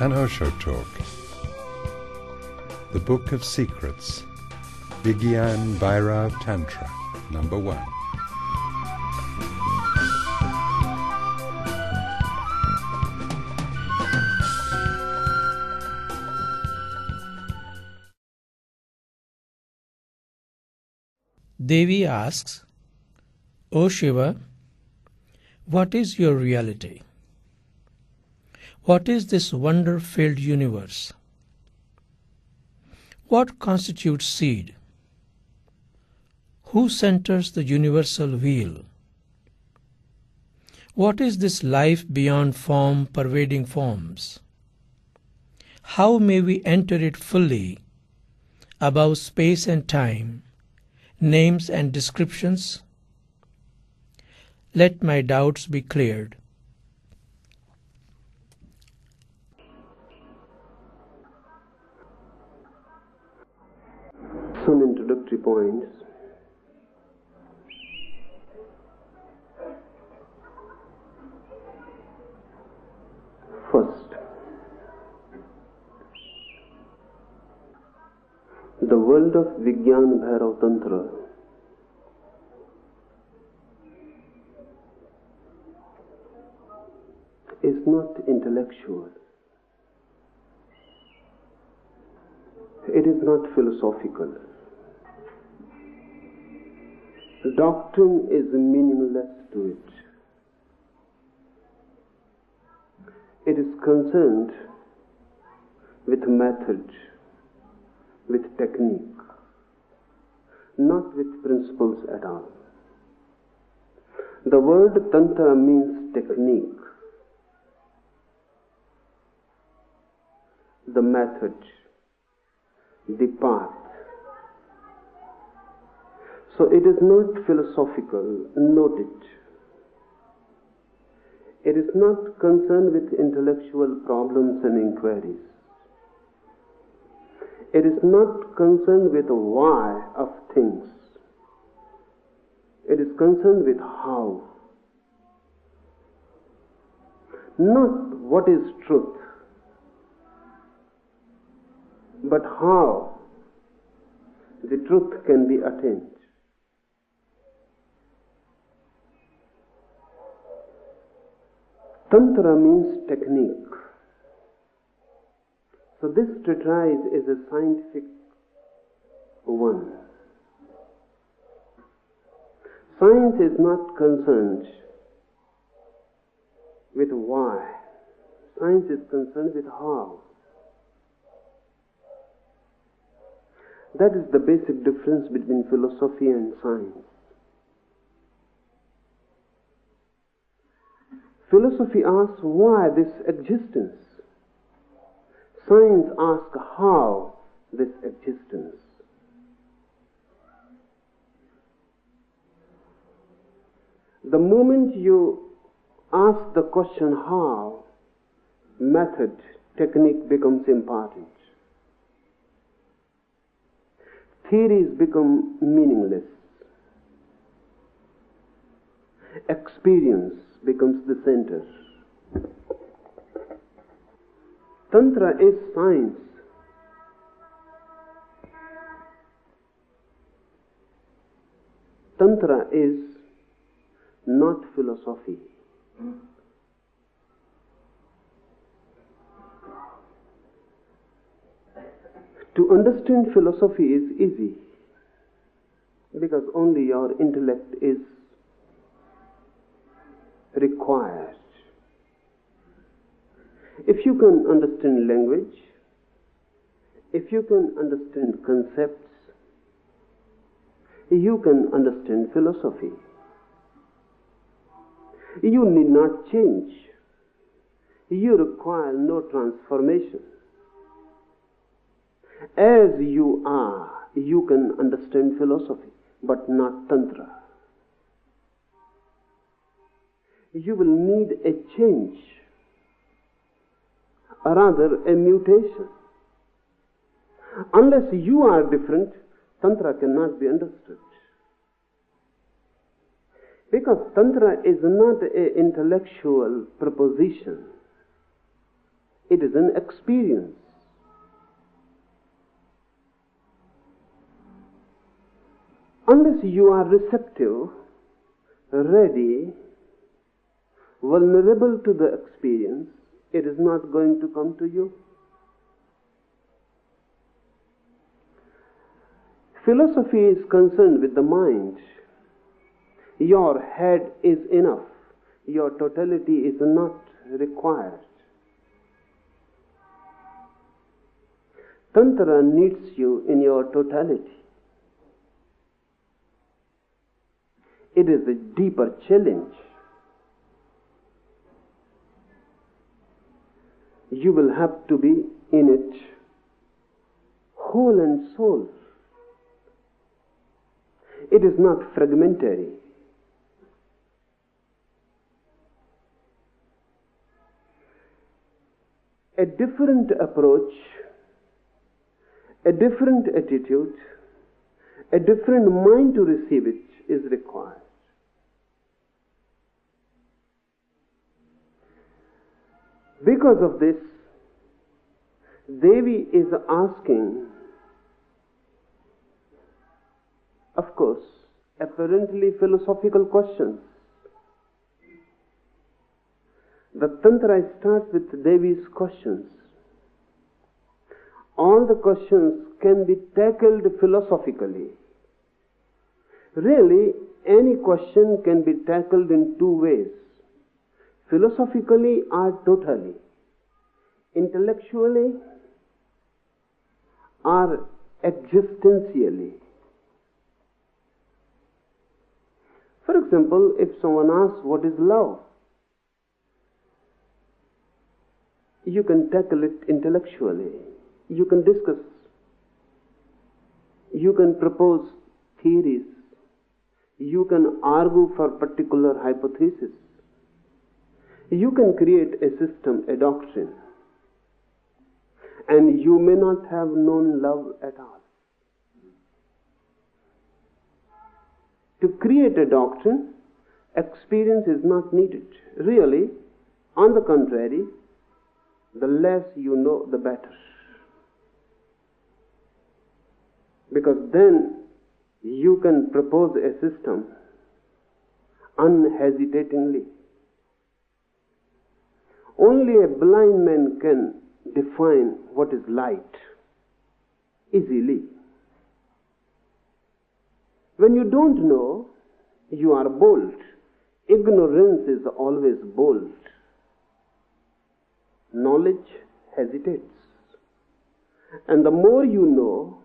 An Osho Talk. The Book of Secrets. Vigyan Bhairav Tantra, number 1. Devi asks, O Shiva, what is your reality? What is this wonder-filled universe? What constitutes seed? Who centers the universal wheel? What is this life beyond form pervading forms? How may we enter it fully, above space and time, names and descriptions? Let my doubts be cleared. Some introductory points. First, the world of Vigyan Bhairav Tantra is not intellectual. It is not philosophical. Doctrine is meaningless to it. It is concerned with method, with technique, not with principles at all. The word Tantra means technique, the method, the path. So it is not philosophical, note it. It is not concerned with intellectual problems and inquiries. It is not concerned with the why of things. It is concerned with how. Not what is truth, but how the truth can be attained. Tantra means technique. So this treatise is a scientific one. Science is not concerned with why. Science is concerned with how. That is the basic difference between philosophy and science. Philosophy asks why this existence. Science asks how this existence. The moment you ask the question how, method, technique becomes important. Theories become meaningless. Experience becomes the center. Tantra is science. Tantra is not philosophy. To understand philosophy is easy because only your intellect is required. If you can understand language, if you can understand concepts, you can understand philosophy. You need not change. You require no transformation. As you are, you can understand philosophy, but not Tantra. You will need a change, or rather a mutation. Unless you are different, Tantra cannot be understood. Because Tantra is not an intellectual proposition. It is an experience. Unless you are receptive, ready, vulnerable to the experience, it is not going to come to you. Philosophy is concerned with the mind. Your head is enough. Your totality is not required. Tantra needs you in your totality. It is a deeper challenge. You will have to be in it whole and soul. It is not fragmentary. A different approach, a different attitude, a different mind to receive it is required. Because of this, Devi is asking, of course, apparently philosophical questions. The Tantra starts with Devi's questions. All the questions can be tackled philosophically. Really, any question can be tackled in two ways: philosophically or totally, intellectually or existentially. For example, if someone asks, what is love? You can tackle it intellectually. You can discuss. You can propose theories. You can argue for particular hypothesis. You can create a system, a doctrine. And you may not have known love at all. To create a doctrine, experience is not needed. Really, on the contrary, the less you know, the better. Because then you can propose a system unhesitatingly. Only a blind man can define what is light easily. When you don't know, you are bold. Ignorance is always bold. Knowledge hesitates. And the more you know,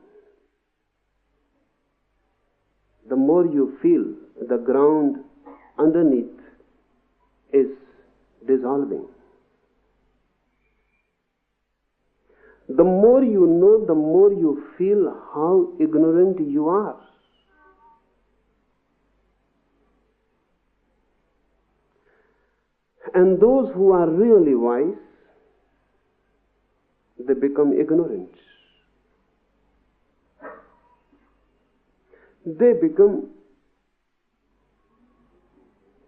the more you feel the ground underneath is dissolving. The more you know, the more you feel how ignorant you are. And those who are really wise, they become ignorant. They become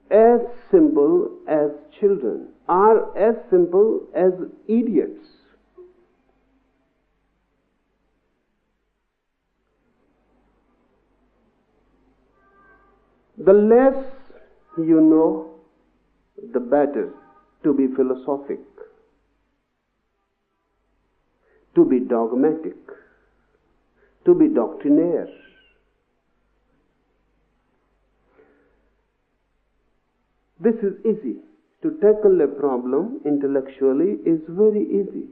as simple as children, or as simple as idiots. The less you know, the better to be philosophic, to be dogmatic, to be doctrinaire. This is easy. To tackle a problem intellectually is very easy.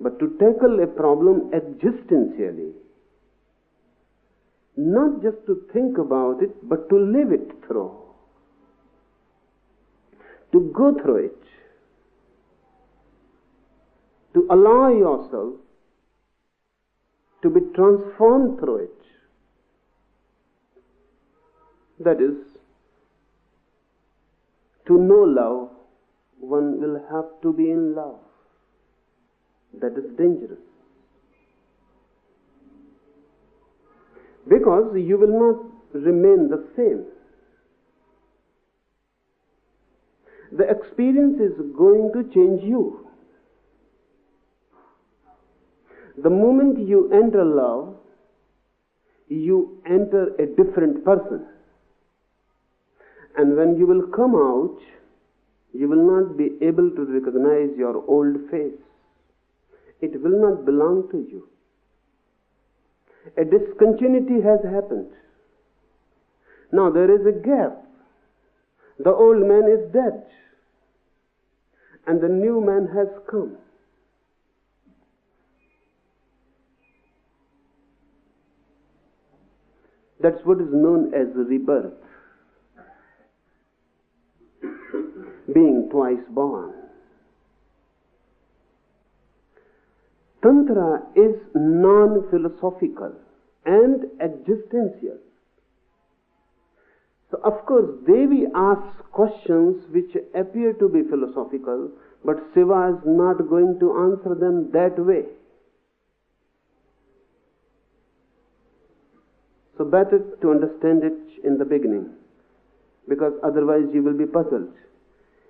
But to tackle a problem existentially, not just to think about it, but to live it through, to go through it, to allow yourself to be transformed through it. That is, to know love, one will have to be in love. That is dangerous. Because you will not remain the same. The experience is going to change you. The moment you enter love, you enter a different person. And when you will come out, you will not be able to recognize your old face. It will not belong to you. A discontinuity has happened. Now there is a gap. The old man is dead, and the new man has come. That's what is known as rebirth, being twice born. Tantra is non-philosophical and existential. So of course Devi asks questions which appear to be philosophical, but Shiva is not going to answer them that way. So better to understand it in the beginning, because otherwise you will be puzzled.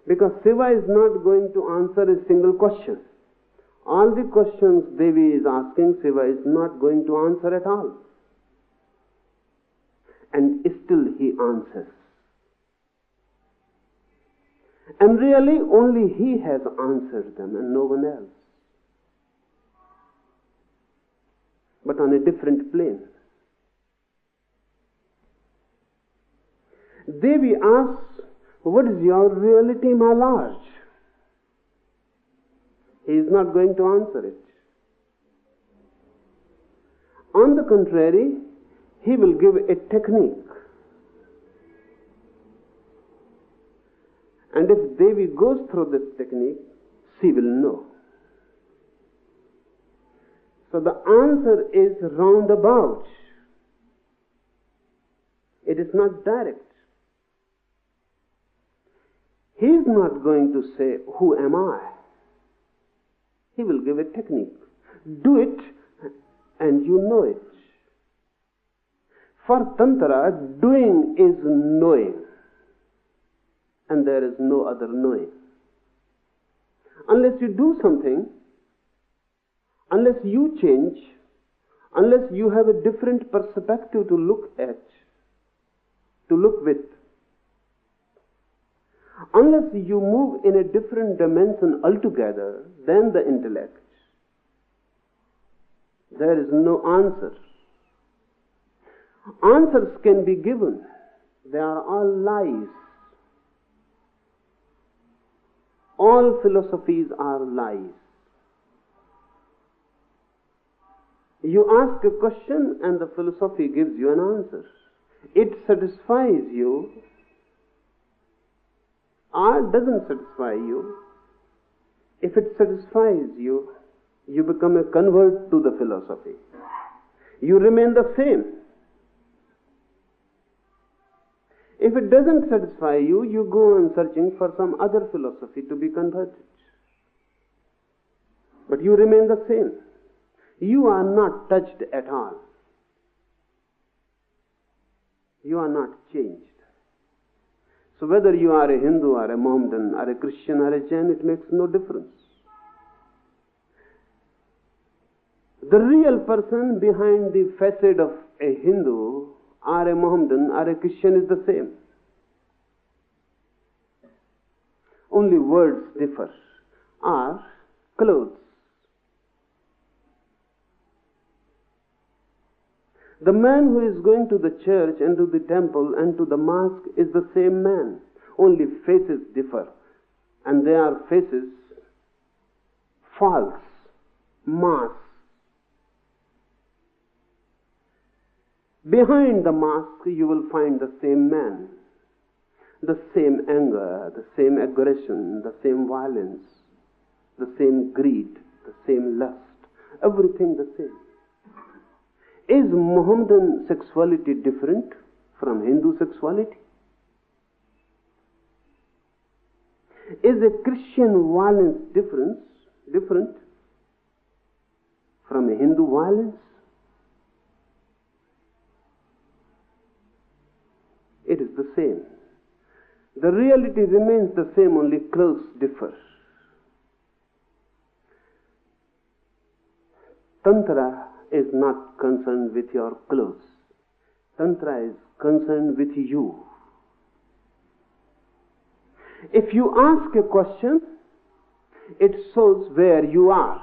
Because Shiva is not going to answer a single question. All the questions Devi is asking, Shiva is not going to answer at all. And still he answers. And really only he has answered them and no one else. But on a different plane. Devi asks, "What is your reality, my Lord?" He is not going to answer it. On the contrary, he will give a technique. And if Devi goes through this technique, she will know. So the answer is roundabout. It is not direct. He is not going to say, "Who am I?" He will give a technique. Do it and you know it. For Tantra, doing is knowing. And there is no other knowing. Unless you do something, unless you change, unless you have a different perspective to look at, to look with, unless you move in a different dimension altogether than the intellect, there is no answer. Answers can be given. They are all lies. All philosophies are lies. You ask a question and the philosophy gives you an answer. It satisfies you or doesn't satisfy you. If it satisfies you, you become a convert to the philosophy. You remain the same. If it doesn't satisfy you, you go on searching for some other philosophy to be converted. But you remain the same. You are not touched at all. You are not changed. So whether you are a Hindu or a Mohammedan or a Christian or a Jain, it makes no difference. The real person behind the facade of a Hindu or a Mohammedan or a Christian is the same. Only words differ, or clothes. The man who is going to the church and to the temple and to the mosque is the same man. Only faces differ. And they are faces false, masks. Behind the mask you will find the same man. The same anger, the same aggression, the same violence, the same greed, the same lust. Everything the same. Is Mohammedan sexuality different from Hindu sexuality? Is a Christian violence different from a Hindu violence? It is the same. The reality remains the same, only clothes differ. Tantra is not concerned with your clothes. Tantra is concerned with you. If you ask a question, it shows where you are.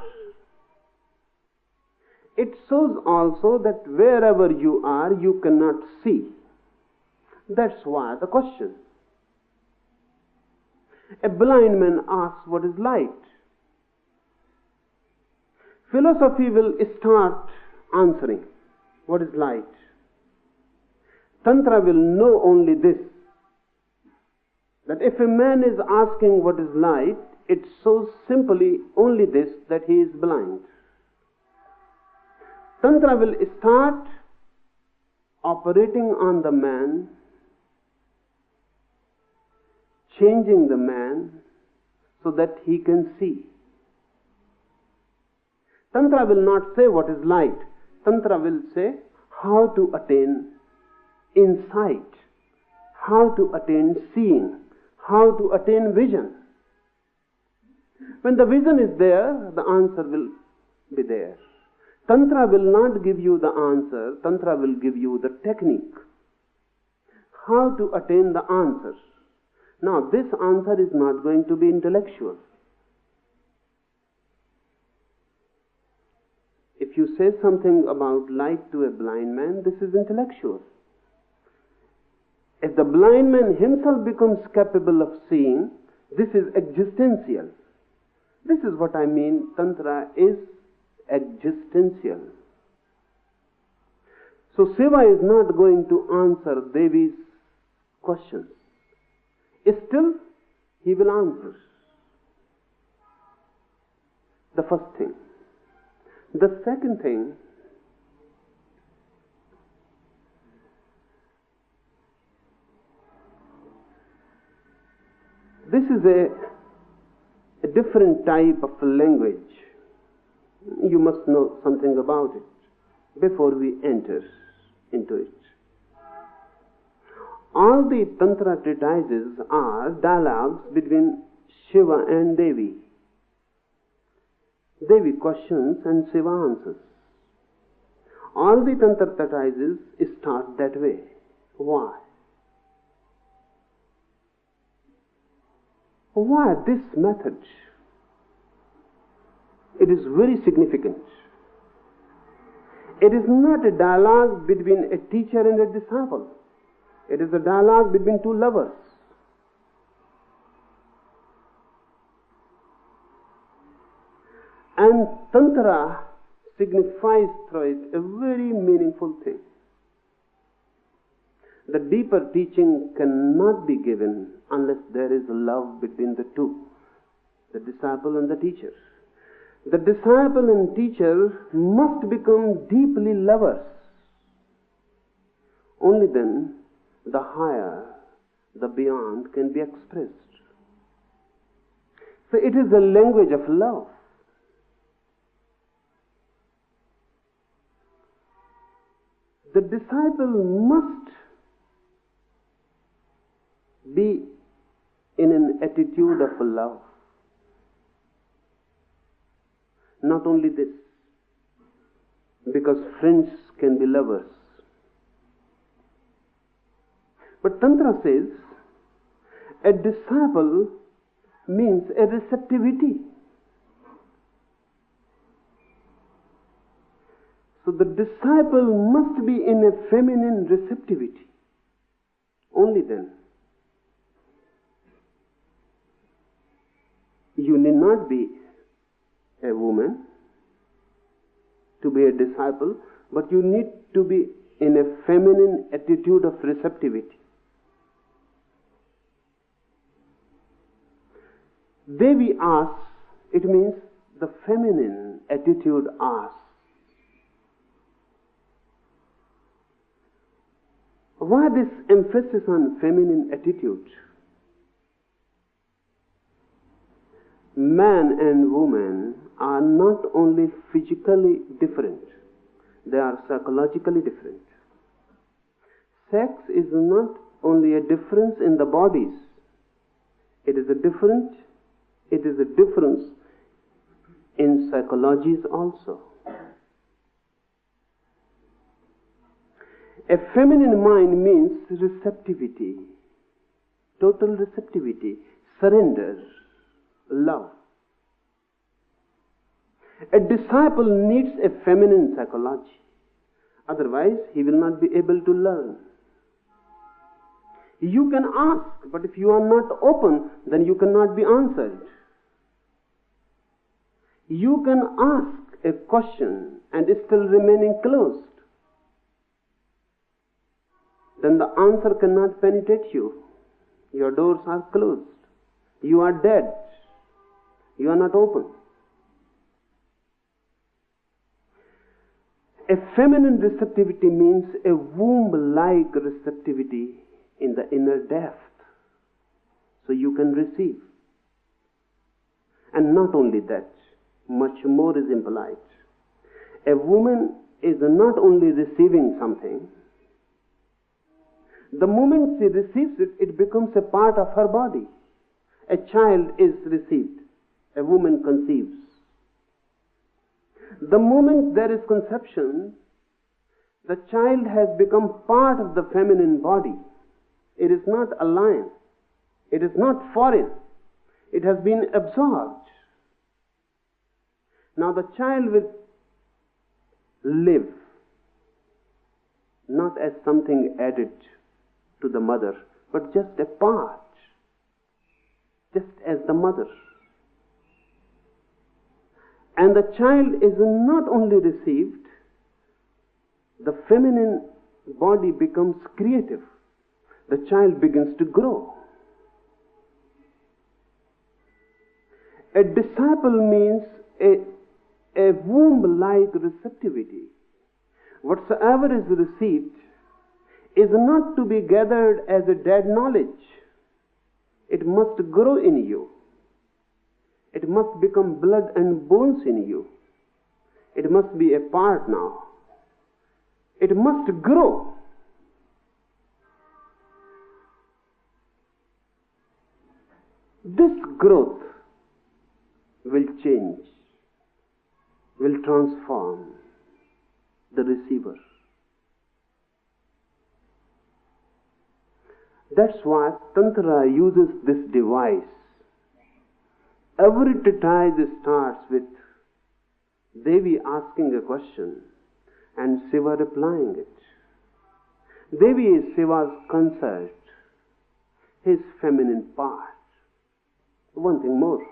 It shows also that wherever you are, you cannot see. That's why the question. A blind man asks, what is light? Philosophy will start answering, what is light? Tantra will know only this, that if a man is asking what is light, it shows simply only this, that he is blind. Tantra will start operating on the man, changing the man so that he can see. Tantra will not say what is light. Tantra will say how to attain insight, how to attain seeing, how to attain vision. When the vision is there, the answer will be there. Tantra will not give you the answer. Tantra will give you the technique, how to attain the answer. Now, this answer is not going to be intellectual. If you say something about light to a blind man, this is intellectual. If the blind man himself becomes capable of seeing, this is existential. This is what I mean, Tantra is existential. So Shiva is not going to answer Devi's questions. Still, he will answer. The first thing. The second thing, this is a different type of language. You must know something about it before we enter into it. All the Tantra treatises are dialogues between Shiva and Devi. Devi questions and Shiva answers. All the Tantra treatises start that way. Why? Why this method? It is very significant. It is not a dialogue between a teacher and a disciple. It is a dialogue between two lovers. And Tantra signifies through it a very meaningful thing. The deeper teaching cannot be given unless there is love between the two, the disciple and the teacher. The disciple and teacher must become deeply lovers. Only then the higher, the beyond can be expressed. So it is the language of love. The disciple must be in an attitude of love. Not only this, because friends can be lovers. But Tantra says a disciple means a receptivity. So the disciple must be in a feminine receptivity. Only then. You need not be a woman to be a disciple, but you need to be in a feminine attitude of receptivity. Devi asks, it means the feminine attitude asks. Why this emphasis on feminine attitude? Man and woman are not only physically different, they are psychologically different. Sex is not only a difference in the bodies, It is a difference in psychologies also. A feminine mind means receptivity, total receptivity, surrender, love. A disciple needs a feminine psychology. Otherwise, he will not be able to learn. You can ask, but if you are not open, then you cannot be answered. You can ask a question and still remaining closed. Then the answer cannot penetrate you. Your doors are closed. You are dead. You are not open. A feminine receptivity means a womb-like receptivity in the inner depth, so you can receive. And not only that, much more is implied. A woman is not only receiving something, the moment she receives it, it becomes a part of her body. A child is received, a woman conceives. The moment there is conception, the child has become part of the feminine body. It is not alien. It is not foreign. It has been absorbed. Now the child will live not as something added to the mother, but just a part, just as the mother. And the child is not only received, the feminine body becomes creative. The child begins to grow. A disciple means a womb-like receptivity. Whatsoever is received is not to be gathered as a dead knowledge. It must grow in you. It must become blood and bones in you. It must be a part now. It must grow. This growth will change, will transform the receiver. That's why Tantra uses this device. Every treatise starts with Devi asking a question and Shiva replying it. Devi is Shiva's consort, his feminine part. One thing more.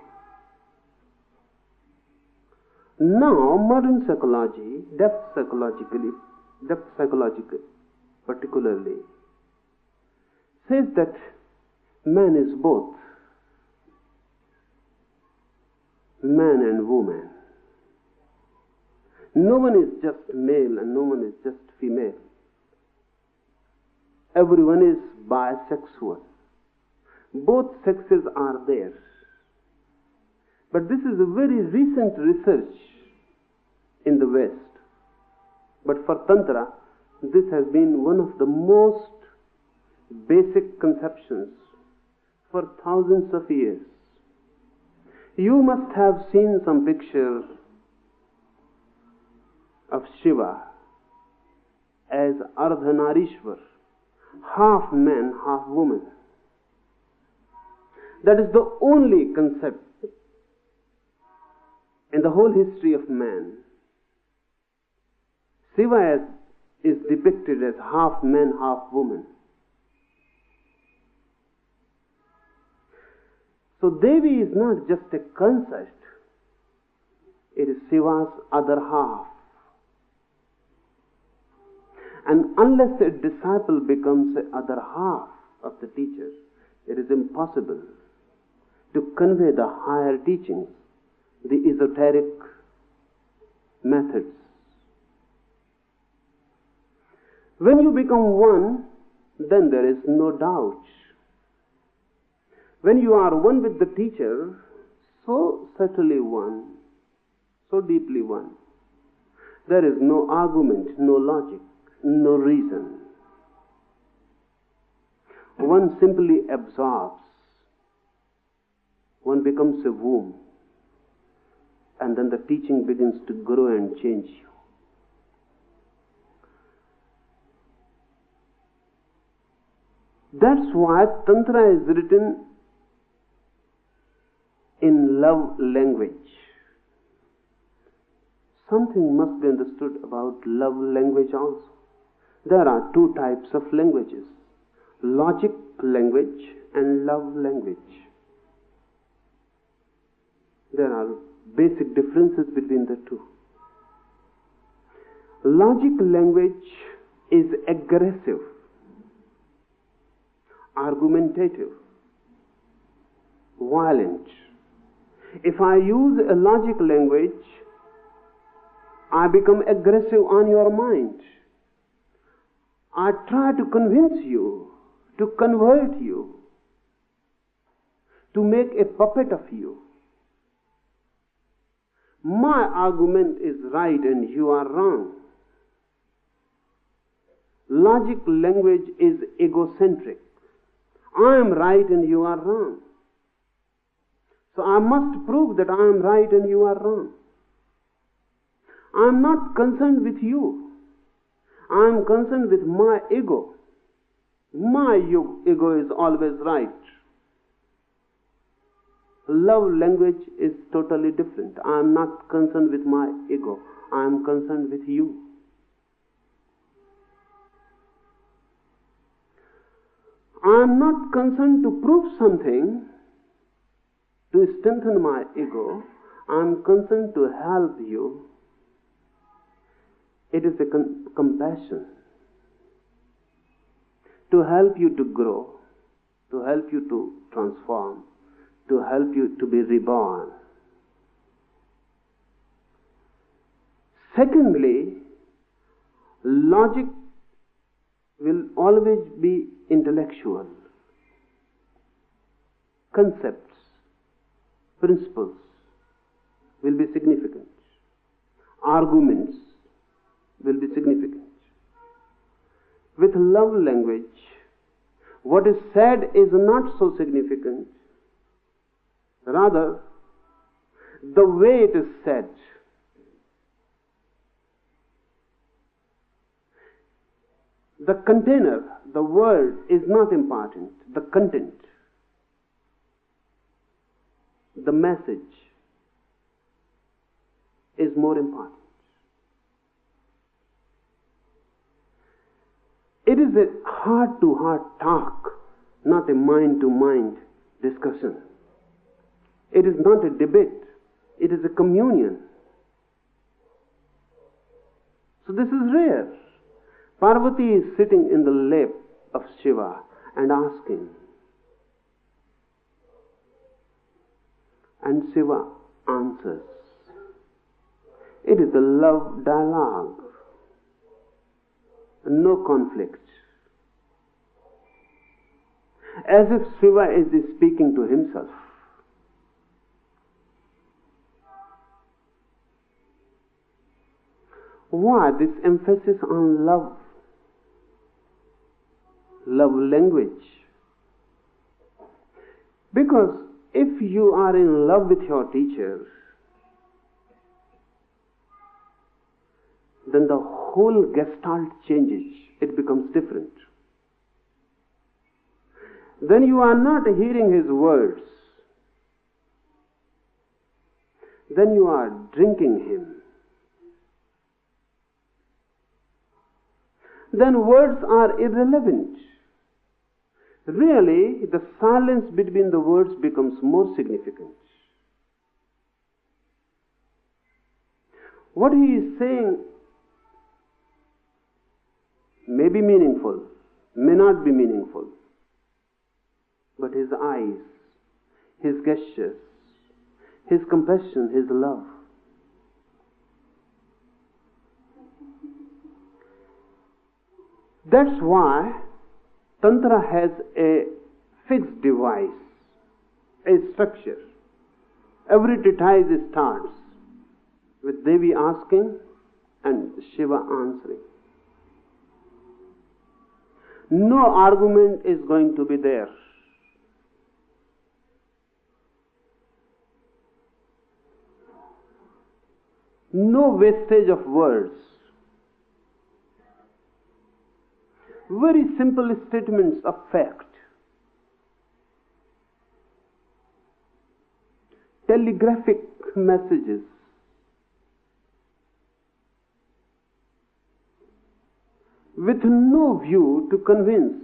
Now, modern psychology, depth psychology particularly, says that man is both man and woman. No one is just male and no one is just female. Everyone is bisexual. Both sexes are there. But this is a very recent research in the West. But for Tantra, this has been one of the most basic conceptions for thousands of years. You must have seen some picture of Shiva as Ardhanarishwar, half man, half woman. That is the only concept in the whole history of man. Shiva is depicted as half man, half woman. So Devi is not just a consort, it is Shiva's other half. And unless a disciple becomes the other half of the teacher, it is impossible to convey the higher teachings, the esoteric methods. When you become one, then there is no doubt. When you are one with the teacher, so subtly one, so deeply one, there is no argument, no logic, no reason. One simply absorbs one becomes a womb, and then the teaching begins to grow and change you. That's why Tantra is written in love language. Something must be understood about love language also. There are two types of languages: logic language and love language. There are basic differences between the two. Logic language is aggressive, argumentative, violent. If I use a logic language, I become aggressive on your mind. I try to convince you, to convert you, to make a puppet of you. My argument is right and you are wrong. Logic language is egocentric. I am right and you are wrong. So I must prove that I am right and you are wrong. I am not concerned with you. I am concerned with my ego. My ego is always right. Love language is totally different. I am not concerned with my ego. I am concerned with you. I am not concerned to prove something to strengthen my ego. I am concerned to help you. It is a compassion to help you to grow, to help you to transform, to help you to be reborn. Secondly, logic will always be intellectual. Concepts, principles will be significant. Arguments will be significant. With love language, what is said is not so significant. Rather, the way it is said. The container, the word is not important. The content, the message is more important. It is a heart-to-heart talk, not a mind-to-mind discussion. It is not a debate. It is a communion. So this is rare. Parvati is sitting in the lap of Shiva and asking. And Shiva answers. It is a love dialogue. No conflict. As if Shiva is speaking to himself. Why this emphasis on love? Love language. Because if you are in love with your teacher, then the whole gestalt changes. It becomes different. Then you are not hearing his words. Then you are drinking him. Then words are irrelevant. Really, the silence between the words becomes more significant. What he is saying may be meaningful, may not be meaningful, but his eyes, his gestures, his compassion, his love. That's why Tantra has a fixed device, a structure. Every treatise starts with Devi asking and Shiva answering. No argument is going to be there. no wastage of words. Very simple statements of fact. Telegraphic messages. With no view to convince,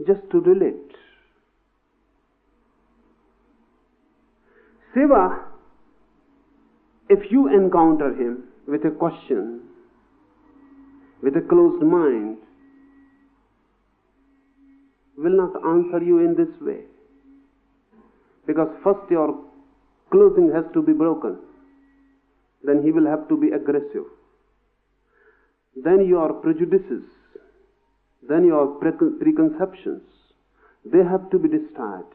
just to relate. Shiva, if you encounter him with a question, with a closed mind, will not answer you in this way. Because first your clothing has to be broken. Then he will have to be aggressive. Then your prejudices, then your preconceptions, they have to be destroyed.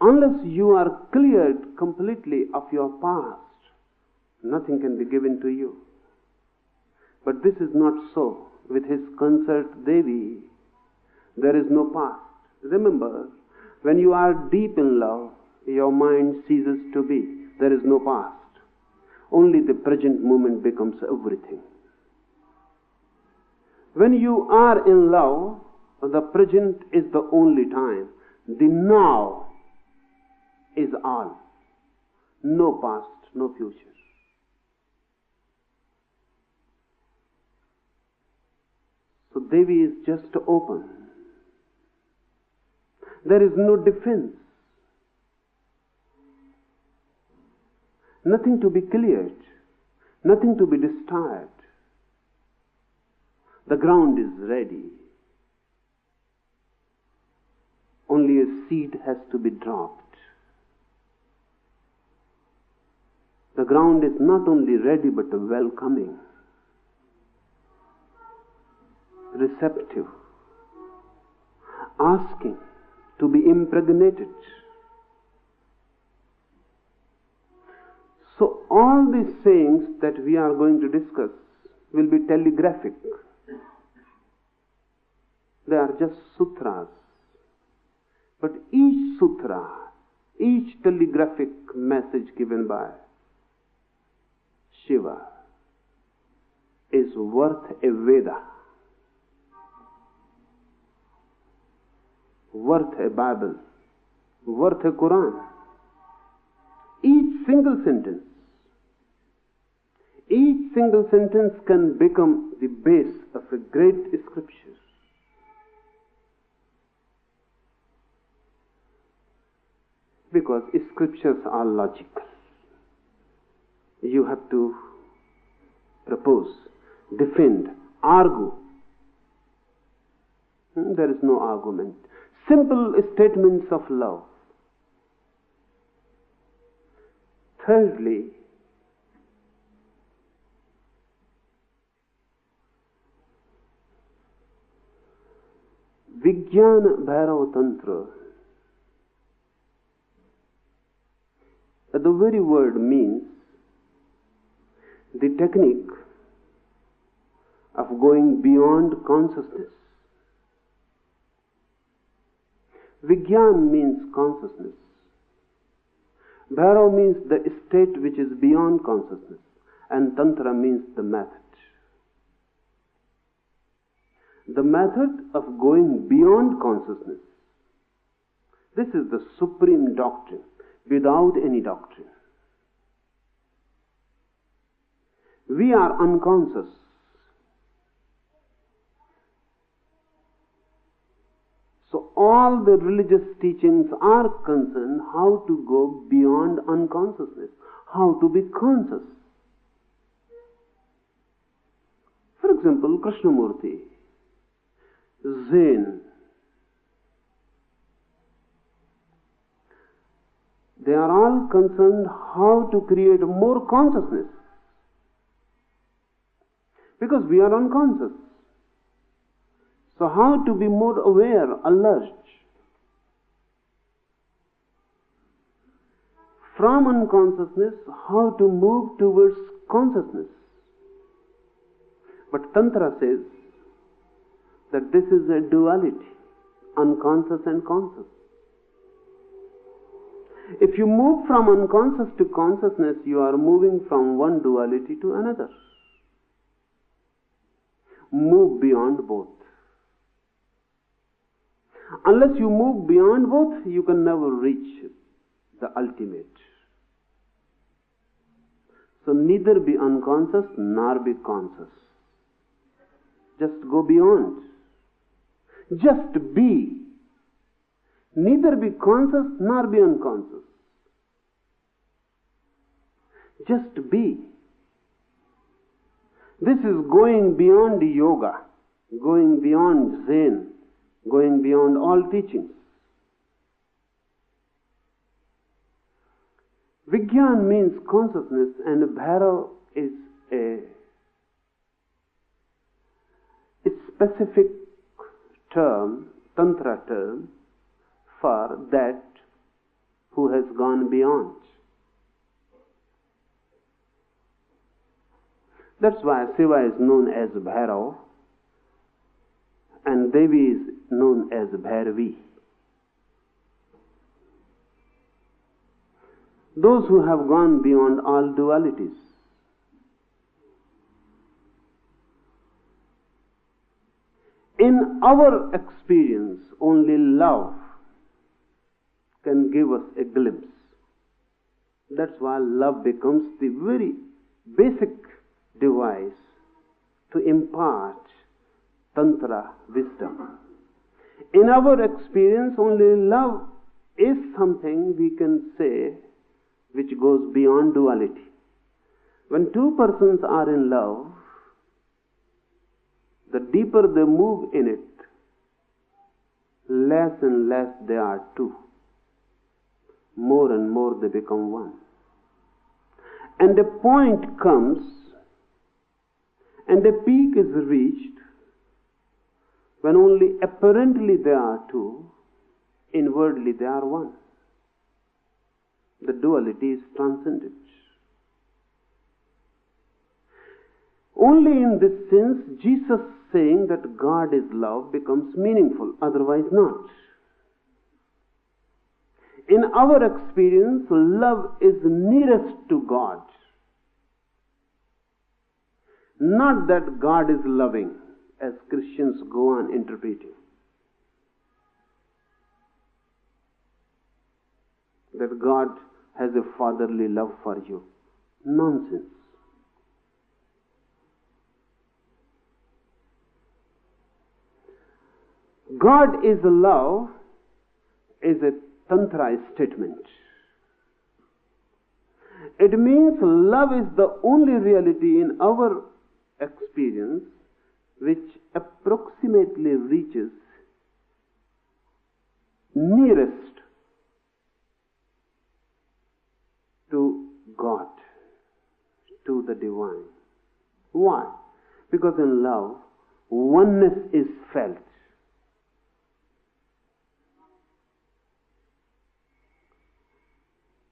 Unless you are cleared completely of your past, nothing can be given to you. But this is not so. With his consort Devi, there is no past. Remember, when you are deep in love, your mind ceases to be. There is no past. Only the present moment becomes everything. When you are in love, the present is the only time. The now is all. No past, no future. So Devi is just open. There is no defense. Nothing to be cleared. Nothing to be destroyed. The ground is ready. Only a seed has to be dropped. The ground is not only ready but welcoming, receptive, asking to be impregnated. So all these sayings that we are going to discuss will be telegraphic. They are just sutras. But each sutra, each telegraphic message given by Shiva is worth a Veda, worth a Bible, worth a Quran. Each single sentence can become the base of a great scripture. Because scriptures are logical. You have to propose, defend, argue. There is no argument. Simple statements of love. Thirdly, Vigyan Bhairav Tantra. The very word means the technique of going beyond consciousness. Vigyan means consciousness. Bhairav means the state which is beyond consciousness. And Tantra means the method. The method of going beyond consciousness. This is the supreme doctrine, without any doctrine. We are unconscious. So all the religious teachings are concerned how to go beyond unconsciousness, how to be conscious. For example, Krishnamurti, Zen, they are all concerned how to create more consciousness. Because we are unconscious. So how to be more aware, alert? From unconsciousness, how to move towards consciousness. But Tantra says that this is a duality, unconscious and conscious. If you move from unconscious to consciousness, you are moving from one duality to another. Move beyond both. Unless you move beyond both, you can never reach the ultimate. So neither be unconscious nor be conscious. Just go beyond. Just be. Neither be conscious nor be unconscious. Just be. This is going beyond yoga, going beyond Zen, going beyond all teachings. Vigyan means consciousness, and Bhairav is a specific term, Tantra term, for that who has gone beyond. That's why Shiva is known as Bhairav and Devi is known as Bhairavi. Those who have gone beyond all dualities. In our experience, only love can give us a glimpse. That's why love becomes the very basic device to impart Tantra wisdom. In our experience, only love is something we can say which goes beyond duality. When two persons are in love, the deeper they move in it, less and less they are two. More and more they become one. And a point comes and a peak is reached when only apparently they are two, inwardly they are one. The duality is transcended. Only in this sense, Jesus saying that God is love becomes meaningful, otherwise not. In our experience, love is nearest to God. Not that God is loving, as Christians go on interpreting. That God has a fatherly love for you. Nonsense. God is love is a Tantra statement. It means love is the only reality in our experience which approximately reaches nearest to God, to the divine. Why? Because in love, oneness is felt.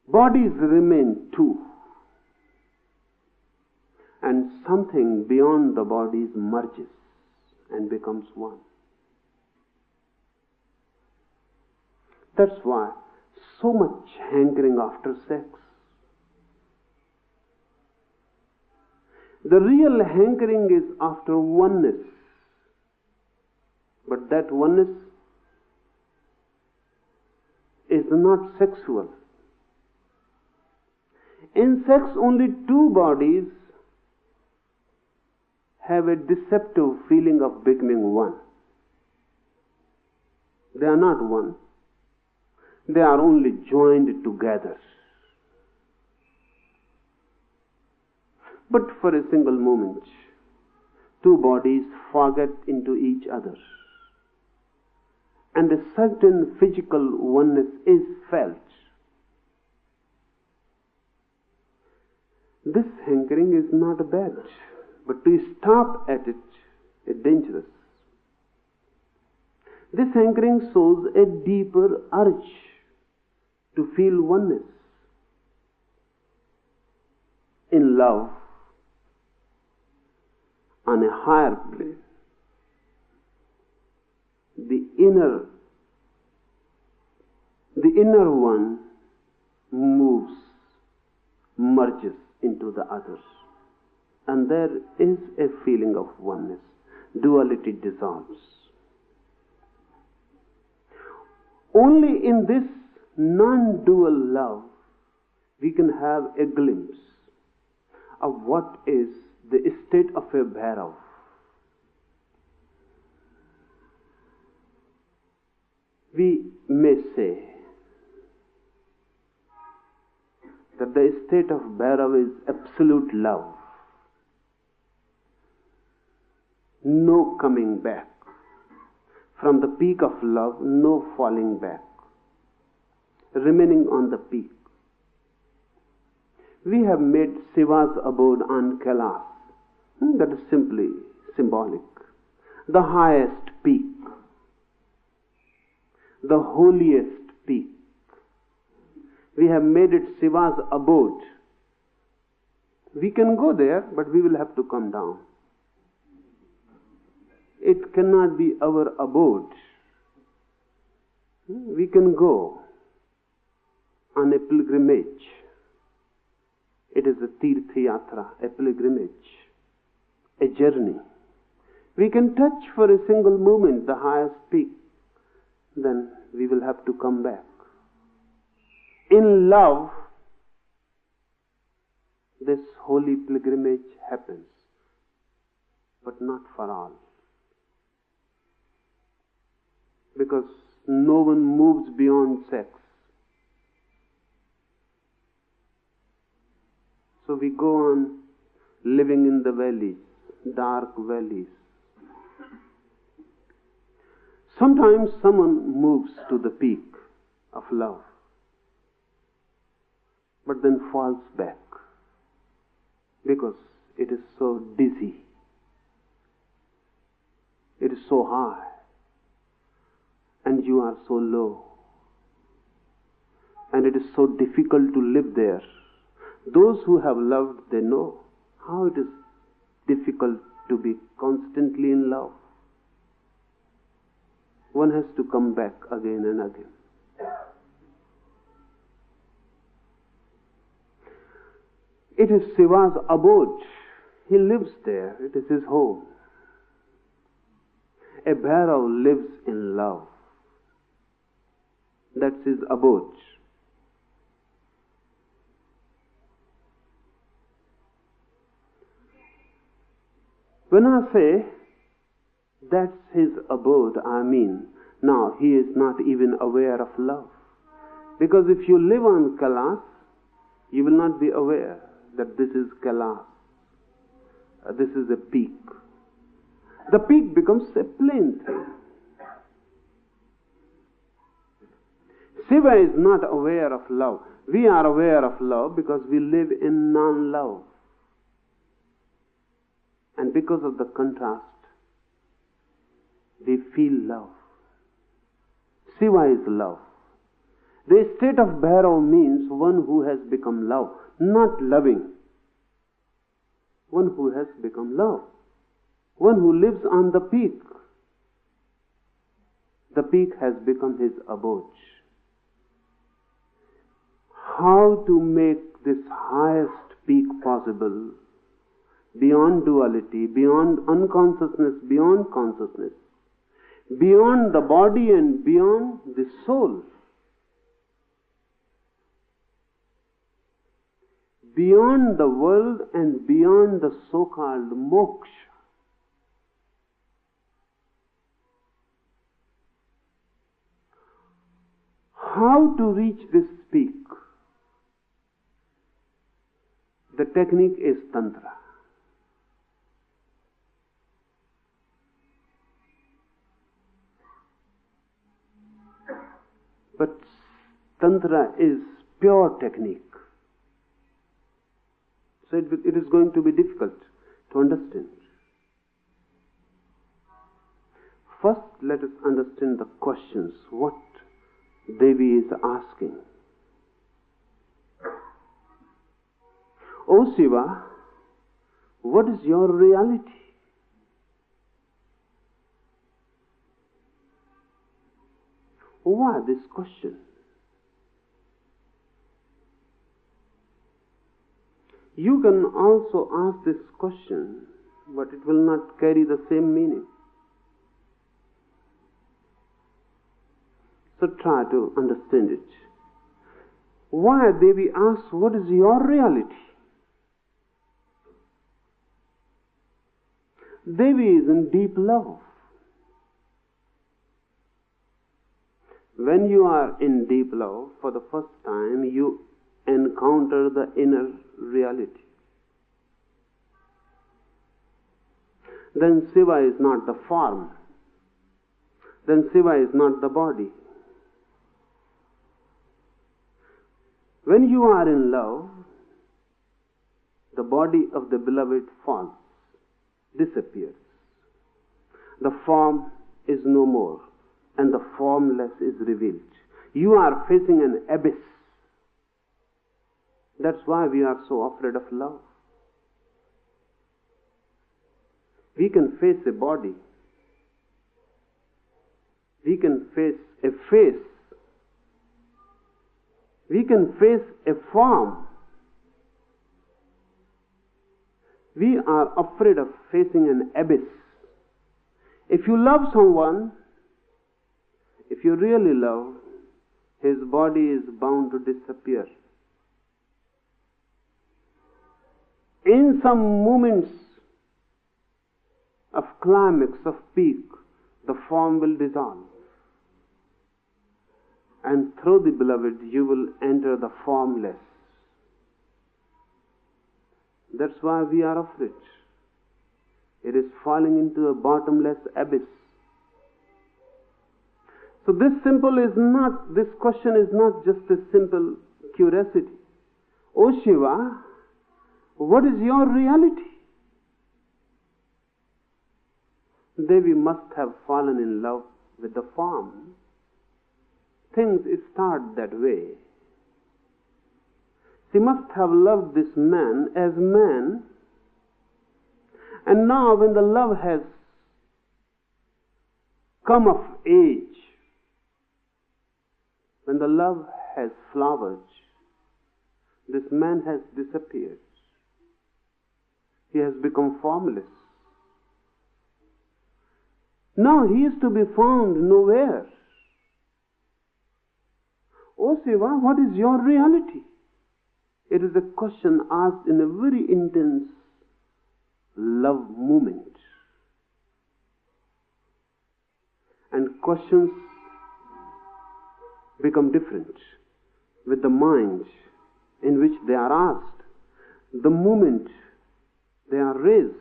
Bodies remain two, and something beyond the bodies merges and becomes one. That's why so much hankering after sex. The real hankering is after oneness, but that oneness is not sexual. In sex, only two bodies have a deceptive feeling of becoming one. They are not one. They are only joined together. But for a single moment, two bodies forget into each other, and a certain physical oneness is felt. This hankering is not bad, but to stop at it is dangerous. This hankering shows a deeper urge to feel oneness. In love, on a higher plane, the inner one moves, merges into the others. And there is a feeling of oneness. Duality dissolves. Only in this non-dual love we can have a glimpse of what is the state of a Bhairav. We may say that the state of Bhairav is absolute love. No coming back. From the peak of love, no falling back. Remaining on the peak. We have made Shiva's abode on Kailas. That is simply symbolic. The highest peak. The holiest peak. We have made it Shiva's abode. We can go there, but we will have to come down. It cannot be our abode. We can go on a pilgrimage. It is a tirtha yatra, a pilgrimage, a journey. We can touch for a single moment the highest peak. Then we will have to come back. In love, this holy pilgrimage happens, but not for all. Because no one moves beyond sex. So we go on living in the valleys, dark valleys. Sometimes someone moves to the peak of love, but then falls back because it is so dizzy, it is so high, and you are so low, and it is so difficult to live there. Those who have loved, they know how it is difficult to be constantly in love. One has to come back again and again. It is Shiva's abode. He lives there. It is his home. A Bhairav lives in love. That's his abode. When I say that's his abode, I mean, now he is not even aware of love. Because if you live on Kailas, you will not be aware that this is Kailas. This is a peak. The peak becomes a plain thing. Shiva is not aware of love. We are aware of love because we live in non-love. And because of the contrast, we feel love. Shiva is love. The state of Bhairav means one who has become love, not loving. One who has become love. One who lives on the peak. The peak has become his abode. How to make this highest peak possible, beyond duality, beyond unconsciousness, beyond consciousness, beyond the body and beyond the soul, beyond the world and beyond the so-called moksha. How to reach this peak? The technique is Tantra. But Tantra is pure technique. So it is going to be difficult to understand. First, let us understand the questions, what Devi is asking. O Shiva, what is your reality? Why this question? You can also ask this question, but it will not carry the same meaning. So try to understand it. Why Devi asks, what is your reality? Devi is in deep love. When you are in deep love, for the first time, you encounter the inner reality. Then Shiva is not the form. Then Shiva is not the body. When you are in love, the body of the beloved falls, disappears. The form is no more, and the formless is revealed. You are facing an abyss. That's why we are so afraid of love. We can face a body. We can face a face. We can face a form. We are afraid of facing an abyss. If you love someone, if you really love, his body is bound to disappear. In some moments of climax, of peak, the form will dissolve. And through the beloved, you will enter the formless. That's why we are afraid. It is falling into a bottomless abyss. So this question is not just a simple curiosity. O Shiva, what is your reality? Devi must have fallen in love with the form. Things start that way. She must have loved this man as man, and now when the love has come of age, when the love has flowered, this man has disappeared. He has become formless. Now he is to be found nowhere. O Shiva, what is your reality? It is a question asked in a very intense love moment. And questions become different with the mind in which they are asked, the moment they are raised.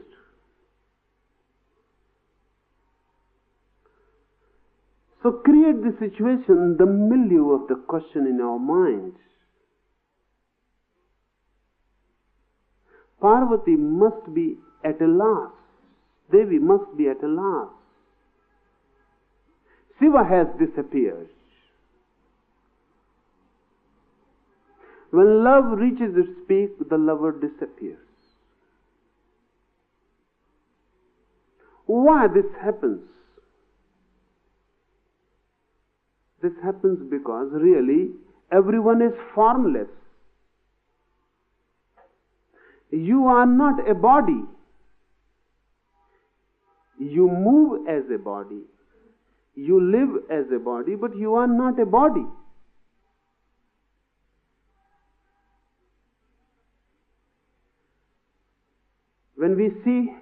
So create the situation, the milieu of the question in our minds. Parvati must be at a loss. Devi must be at a loss. Shiva has disappeared. When love reaches its peak, the lover disappears. Why this happens? This happens because really everyone is formless. You are not a body. You move as a body. You live as a body, but you are not a body. When we see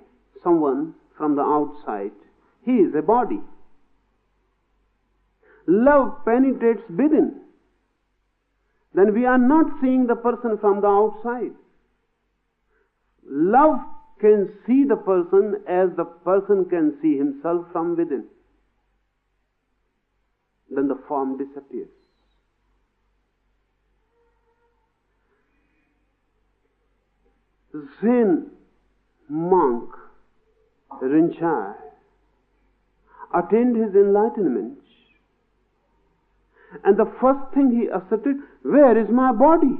someone from the outside, he is a body. Love penetrates within. Then we are not seeing the person from the outside. Love can see the person as the person can see himself from within. Then the form disappears. Zen monk Rinzai attained his enlightenment, and the first thing he asserted, where is my body?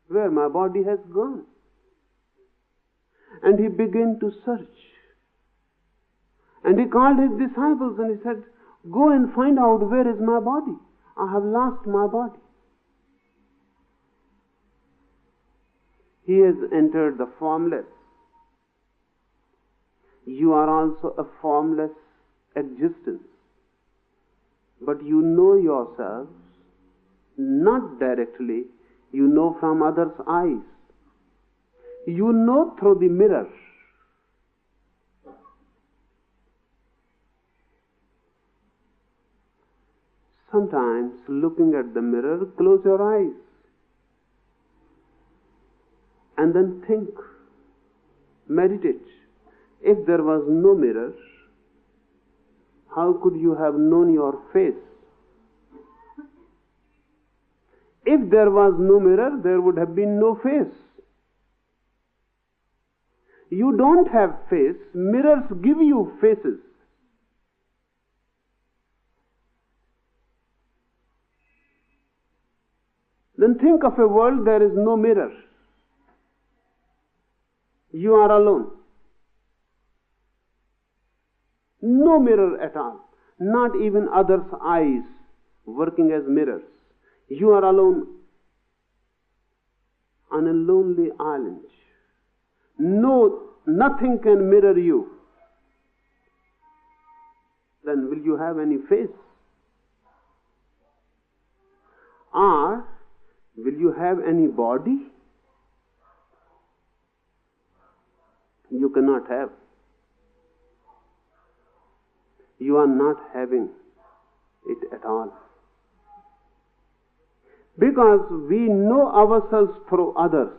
Where my body has gone? And he began to search. And he called his disciples and he said, go and find out where is my body. I have lost my body. He has entered the formless. You are also a formless existence. But you know yourselves not directly, you know from others' eyes. You know through the mirror. Sometimes, looking at the mirror, close your eyes and then think, meditate. If there was no mirror, how could you have known your face? If there was no mirror, there would have been no face. You don't have face, mirrors give you faces. Then think of a world there is no mirror. You are alone. No mirror at all. Not even others' eyes working as mirrors. You are alone on a lonely island. No, nothing can mirror you. Then will you have any face? Or will you have any body? You cannot have. You are not having it at all. Because we know ourselves through others,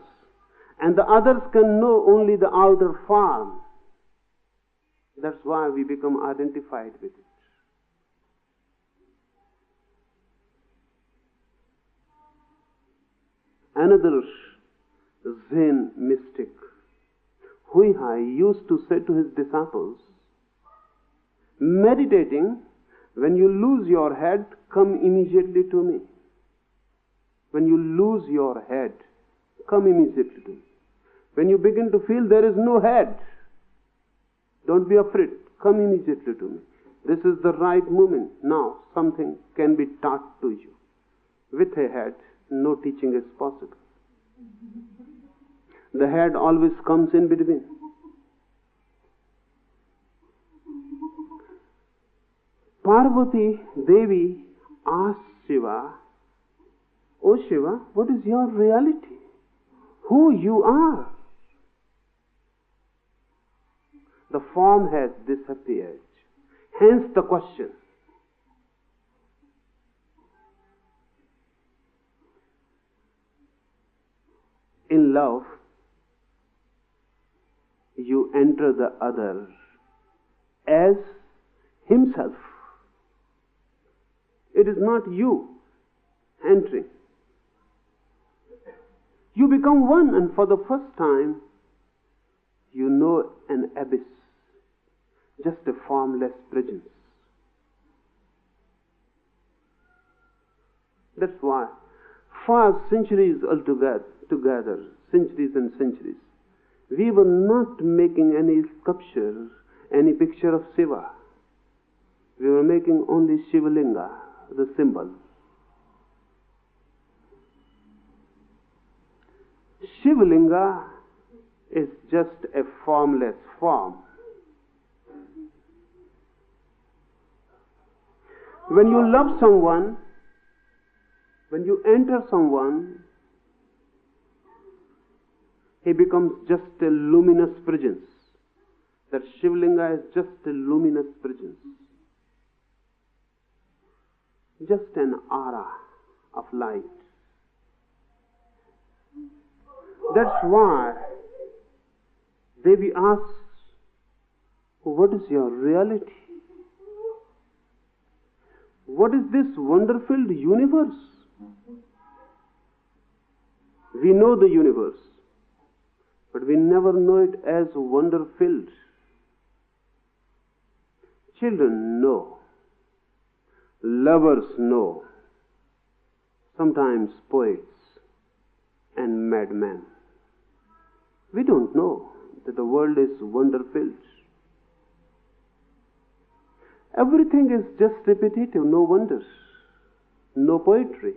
and the others can know only the outer form. That's why we become identified with it. Another Zen mystic, Huihai, used to say to his disciples, meditating, when you lose your head, come immediately to me. When you lose your head, come immediately to me. When you begin to feel there is no head, don't be afraid, come immediately to me. This is the right moment. Now something can be taught to you. With a head, no teaching is possible. The head always comes in between. Parvati Devi asked Shiva, "O Shiva, what is your reality? Who you are?" The form has disappeared. Hence the question. In love, you enter the other as himself. It is not you entering. You become one, and for the first time, you know an abyss, just a formless presence. That's why, for centuries together, centuries and centuries, we were not making any sculpture, any picture of Shiva. We were making only Shivalinga, the symbol. Shivalinga is just a formless form. When you love someone, when you enter someone, he becomes just a luminous presence. That Shivalinga is just a luminous presence. Just an aura of light. That's why Devi asks, what is your reality? What is this wonder-filled universe? We know the universe, but we never know it as wonder-filled. Children know. Lovers know. Sometimes poets and madmen. We don't know that the world is wonder-filled. Everything is just repetitive, no wonders, no poetry,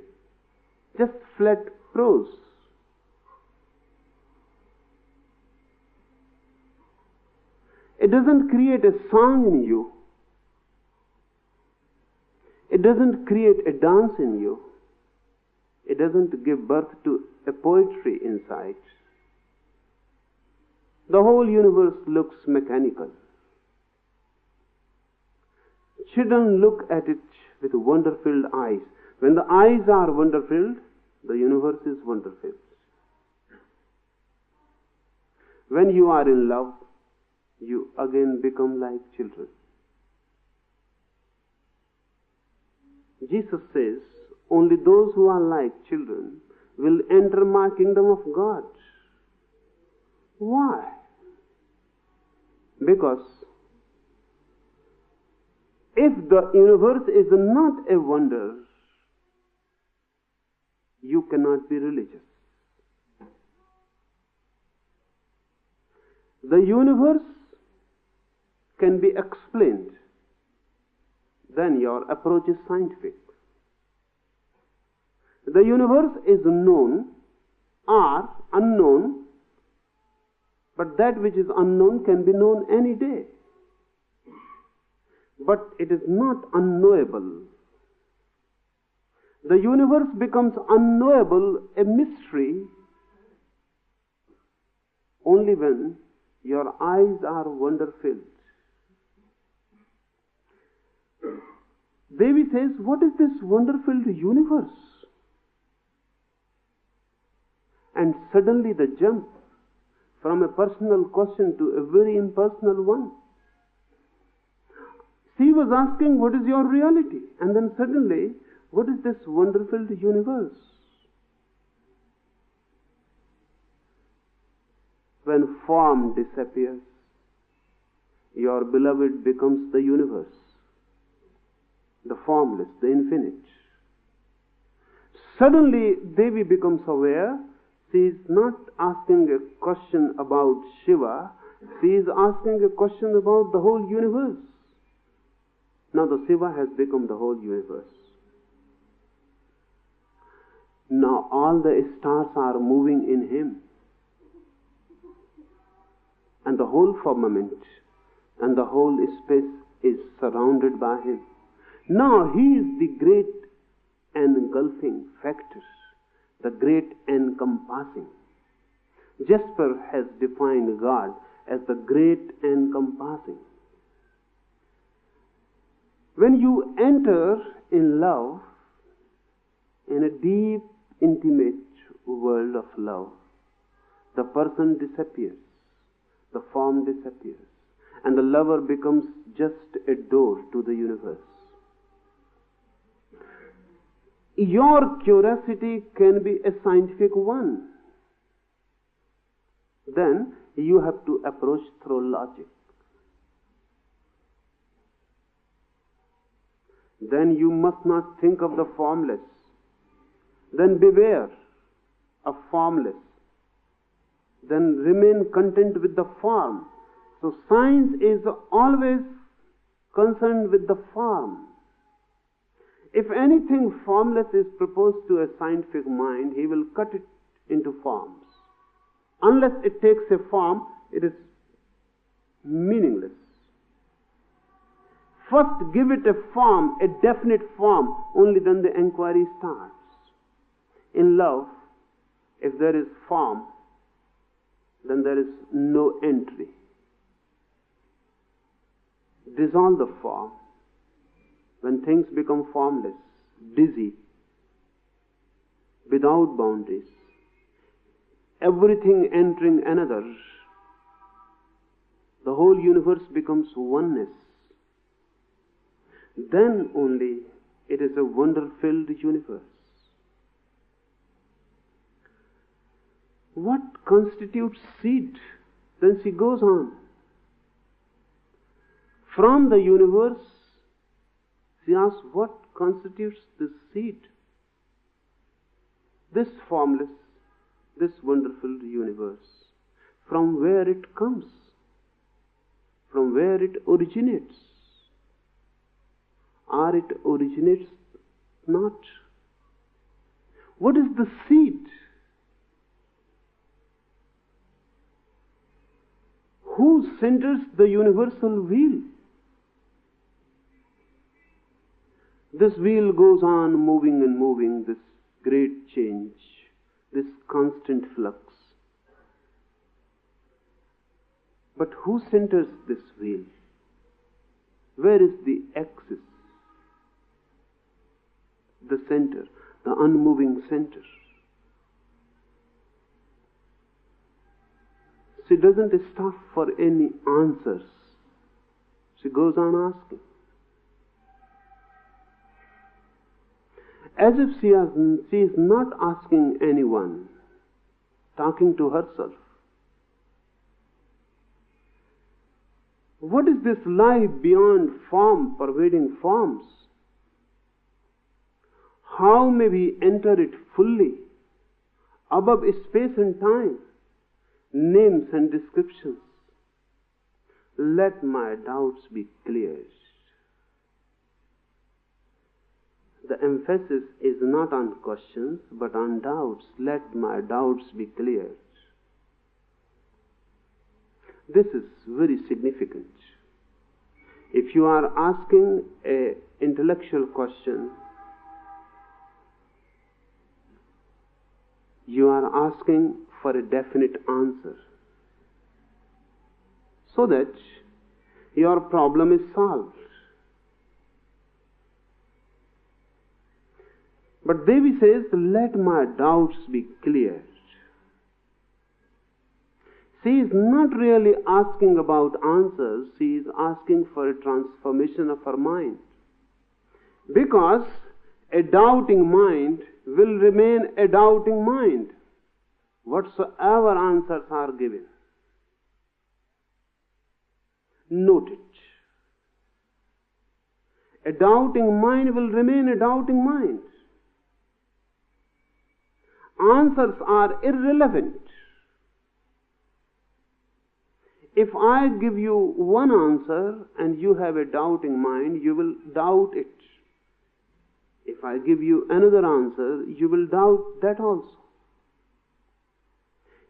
just flat prose. It doesn't create a song in you. It doesn't create a dance in you. It doesn't give birth to a poetry inside. The whole universe looks mechanical. Children look at it with wonder-filled eyes. When the eyes are wonder-filled, the universe is wonder-filled. When you are in love, you again become like children. Jesus says, only those who are like children will enter my kingdom of God. Why? Because if the universe is not a wonder, you cannot be religious. The universe can be explained, then your approach is scientific. The universe is known or unknown, but that which is unknown can be known any day. But it is not unknowable. The universe becomes unknowable, a mystery, only when your eyes are wonder-filled. Devi says, what is this wonder-filled universe? And suddenly the jump from a personal question to a very impersonal one. She was asking, what is your reality? And then suddenly, what is this wonder-filled universe? When form disappears, your beloved becomes the universe, the formless, the infinite. Suddenly, Devi becomes aware. She is not asking a question about Shiva. She is asking a question about the whole universe. Now the Shiva has become the whole universe. Now all the stars are moving in him. And the whole firmament and the whole space is surrounded by him. Now he is the great engulfing factor, the great encompassing. Jasper has defined God as the great encompassing. When you enter in love, in a deep, intimate world of love, the person disappears, the form disappears, and the lover becomes just a door to the universe. Your curiosity can be a scientific one. Then you have to approach through logic. Then you must not think of the formless. Then beware of formless. Then remain content with the form. So science is always concerned with the form. If anything formless is proposed to a scientific mind, he will cut it into forms. Unless it takes a form, it is meaningless. First give it a form, a definite form, only then the inquiry starts. In love, if there is form, then there is no entry. Dissolve the form. When things become formless, dizzy, without boundaries, everything entering another, the whole universe becomes oneness. Then only it is a wonder-filled universe. What constitutes seed? Then she goes on. From the universe, she asks, what constitutes this seed? This formless, this wonderful universe. From where it comes? From where it originates? Or it originates not? What is the seed? Who centers the universal wheel? This wheel goes on moving and moving, this great change, this constant flux. But who centers this wheel? Where is the axis? The center, the unmoving center. She doesn't stop for any answers. She goes on asking. As if she is not asking anyone, talking to herself. What is this life beyond form, pervading forms? How may we enter it fully, above space and time, names and descriptions? Let my doubts be cleared. The emphasis is not on questions, but on doubts. Let my doubts be cleared. This is very significant. If you are asking an intellectual question, you are asking for a definite answer, so that your problem is solved. But Devi says, let my doubts be cleared. She is not really asking about answers, she is asking for a transformation of her mind. Because a doubting mind will remain a doubting mind, whatsoever answers are given. Note it. A doubting mind will remain a doubting mind. Answers are irrelevant. If I give you one answer and you have a doubting mind, you will doubt it. If I give you another answer, you will doubt that also.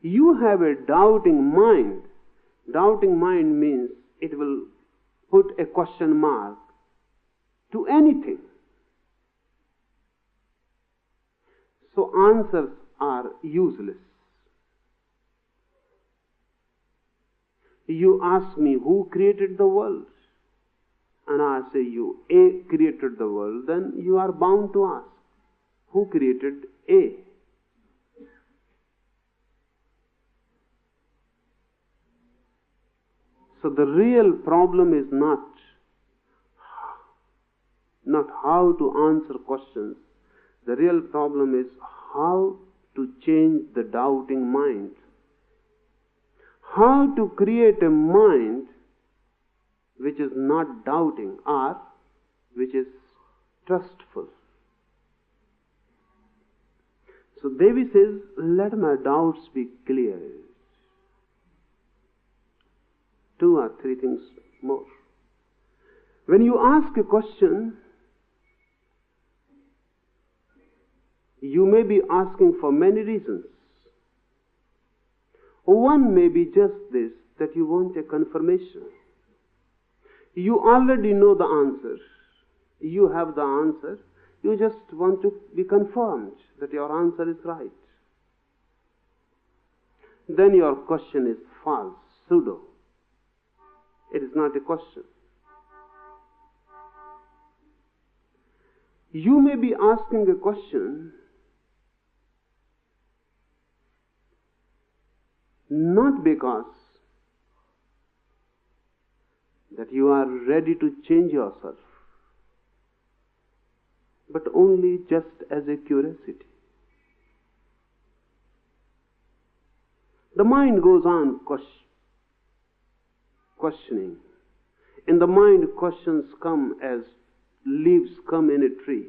You have a doubting mind. Doubting mind means it will put a question mark to anything. So answers are useless. You ask me who created the world, and I say you A created the world, then you are bound to ask who created A. So the real problem is not how to answer questions. The real problem is how to change the doubting mind. How to create a mind which is not doubting or which is trustful. So Devi says, let my doubts be clear. 2 or 3 things more. When you ask a question, you may be asking for many reasons. One may be just this, that you want a confirmation. You already know the answer. You have the answer. You just want to be confirmed that your answer is right. Then your question is false, pseudo. It is not a question. You may be asking a question not because that you are ready to change yourself, but only just as a curiosity. The mind goes on questioning. In the mind, questions come as leaves come in a tree.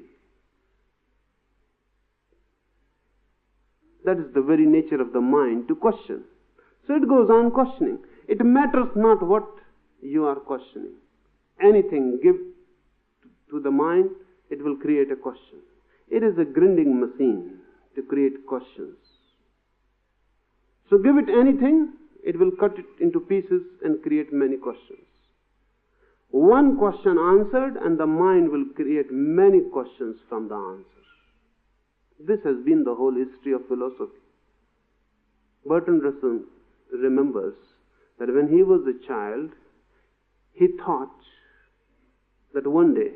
That is the very nature of the mind, to question. So it goes on questioning. It matters not what you are questioning. Anything give to the mind, it will create a question. It is a grinding machine to create questions. So give it anything, it will cut it into pieces and create many questions. One question answered, and the mind will create many questions from the answer. This has been the whole history of philosophy. Bertrand Russell remembers that when he was a child, he thought that one day,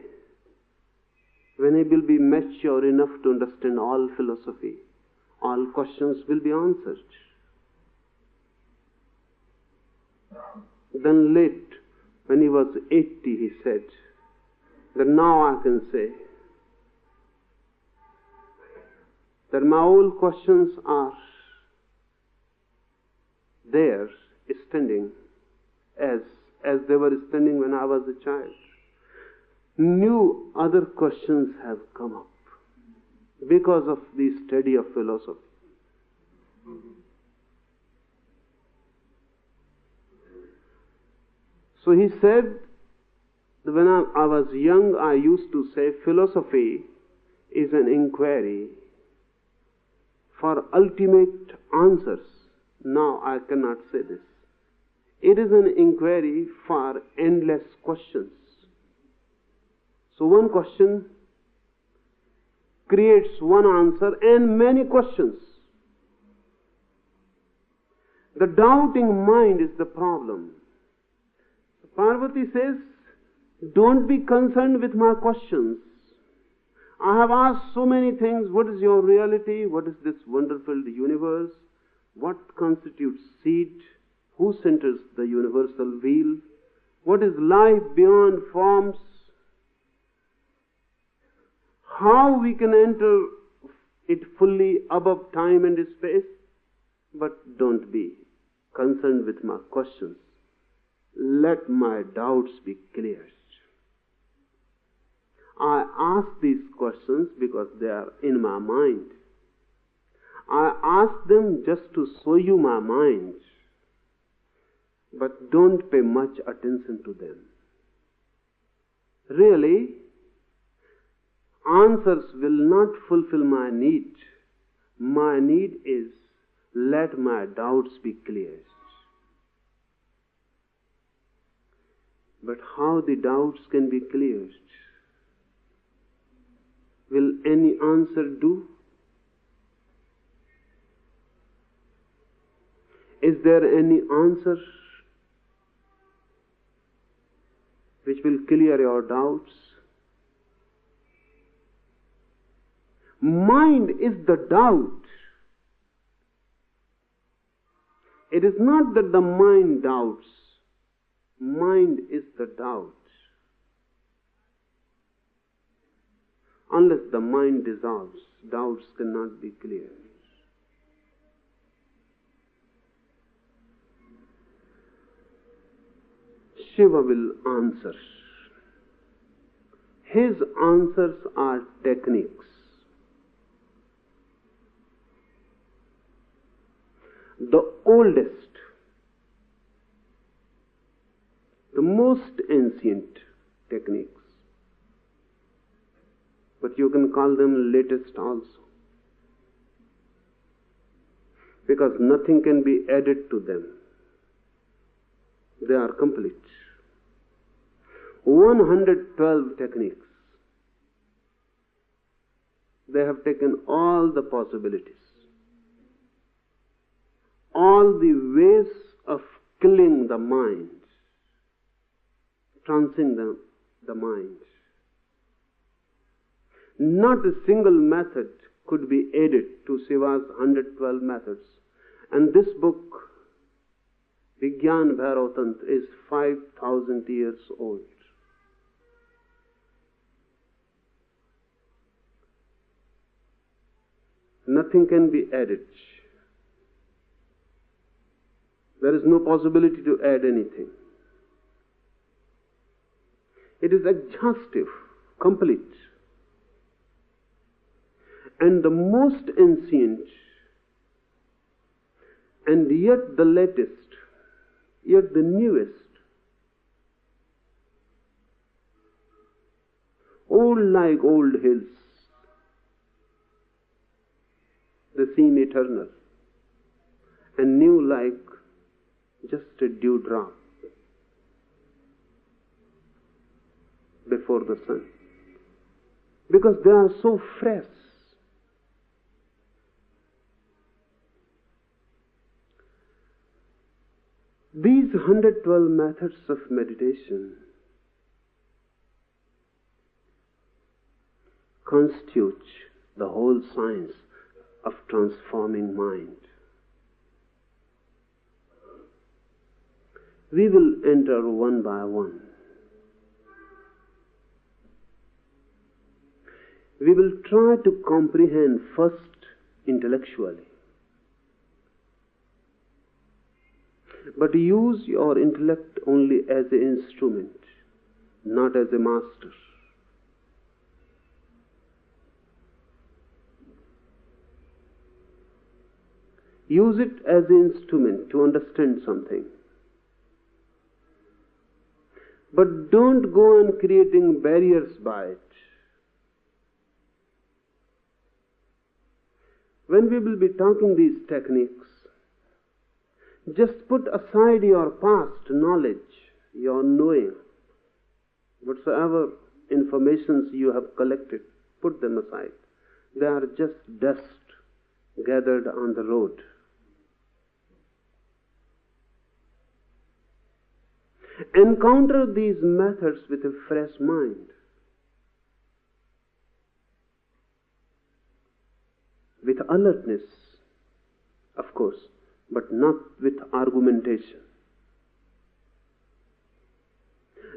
when he will be mature enough to understand all philosophy, all questions will be answered. Then late, when he was 80, he said that now I can say that my old questions are there, standing as they were standing when I was a child. New other questions have come up because of the study of philosophy. So he said, when I was young, I used to say philosophy is an inquiry for ultimate answers. Now I cannot say this. It is an inquiry for endless questions. So one question creates one answer and many questions. The doubting mind is the problem. Parvati says, don't be concerned with my questions. I have asked so many things. What is your reality? What is this wonderful universe? What constitutes seed? Who centers the universal wheel? What is life beyond forms? How we can enter it fully above time and space? But don't be concerned with my questions. Let my doubts be cleared. I ask these questions because they are in my mind. I ask them just to show you my mind. But don't pay much attention to them. Really, answers will not fulfill my need. My need is, let my doubts be cleared. But how the doubts can be cleared? Will any answer do? Is there any answer which will clear your doubts? Mind is the doubt. It is not that the mind doubts. Mind is the doubt. Unless the mind dissolves, doubts cannot be cleared. Shiva will answer. His answers are techniques. The oldest, the most ancient techniques. But you can call them latest also. Because nothing can be added to them. They are complete. 112 techniques. They have taken all the possibilities, all the ways of killing the mind, transcending the mind. Not a single method could be added to Shiva's 112 methods. And this book, Vigyan, Bhairav Tantra, is 5,000 years old. Nothing can be added. There is no possibility to add anything. It is exhaustive, complete. And the most ancient, and yet the latest, yet the newest. Old like old hills, they seem eternal, and new like just a dewdrop before the sun, because they are so fresh. These 112 methods of meditation constitute the whole science of transforming mind. We will enter one by one. We will try to comprehend first intellectually. But use your intellect only as an instrument, not as a master. Use it as an instrument to understand something. But don't go on creating barriers by it. When we will be talking these techniques, just put aside your past knowledge, your knowing, whatsoever informations you have collected, put them aside. They are just dust gathered on the road. Encounter these methods with a fresh mind, with alertness, of course, but not with argumentation.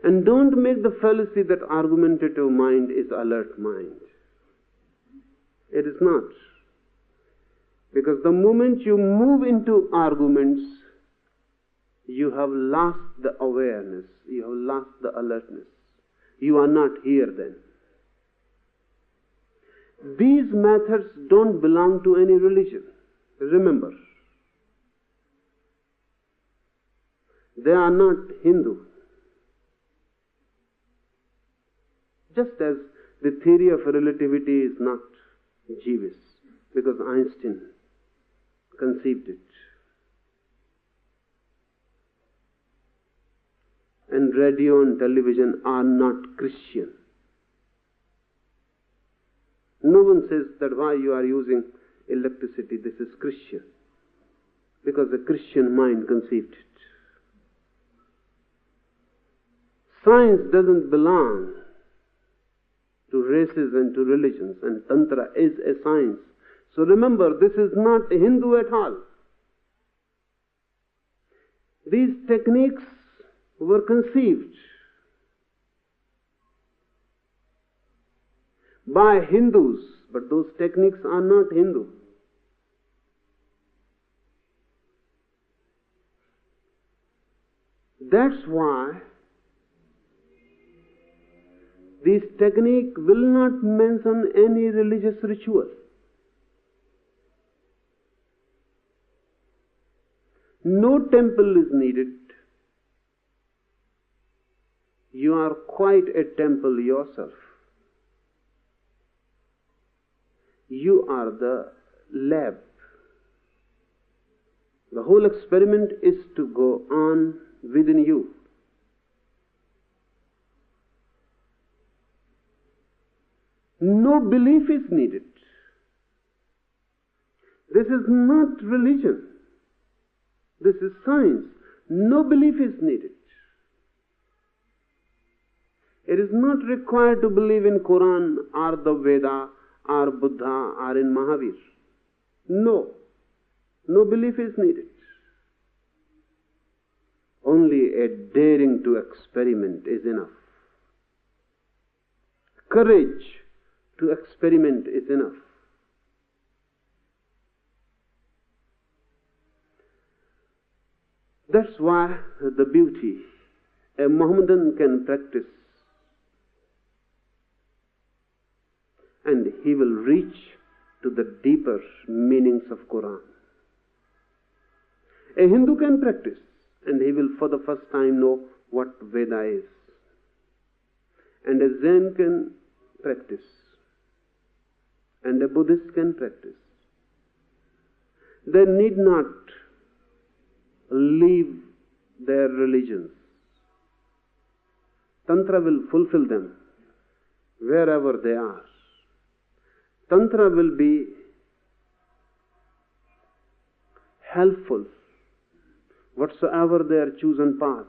And don't make the fallacy that argumentative mind is alert mind. It is not. Because the moment you move into arguments, you have lost the awareness, you have lost the alertness. You are not here then. These methods don't belong to any religion. Remember, they are not Hindu. Just as the theory of relativity is not Jewish, because Einstein conceived it. And radio and television are not Christian. No one says that why you are using electricity, this is Christian. Because the Christian mind conceived it. Science doesn't belong to races and to religions, and Tantra is a science. So remember, this is not Hindu at all. These techniques were conceived by Hindus, but those techniques are not Hindu. That's why this technique will not mention any religious ritual. No temple is needed. You are quite a temple yourself. You are the lab. The whole experiment is to go on within you. No belief is needed. This is not religion. This is science. No belief is needed. It is not required to believe in Quran or the Veda or Buddha or in Mahavir. No. No belief is needed. Only a daring to experiment is enough. Courage to experiment is enough. That's why the beauty a Mohammedan can practice, and he will reach to the deeper meanings of Quran. A Hindu can practice, and he will for the first time know what Veda is. And a Zen can practice, and a Buddhist can practice. They need not leave their religions. Tantra will fulfill them wherever they are. Tantra will be helpful whatsoever their chosen paths.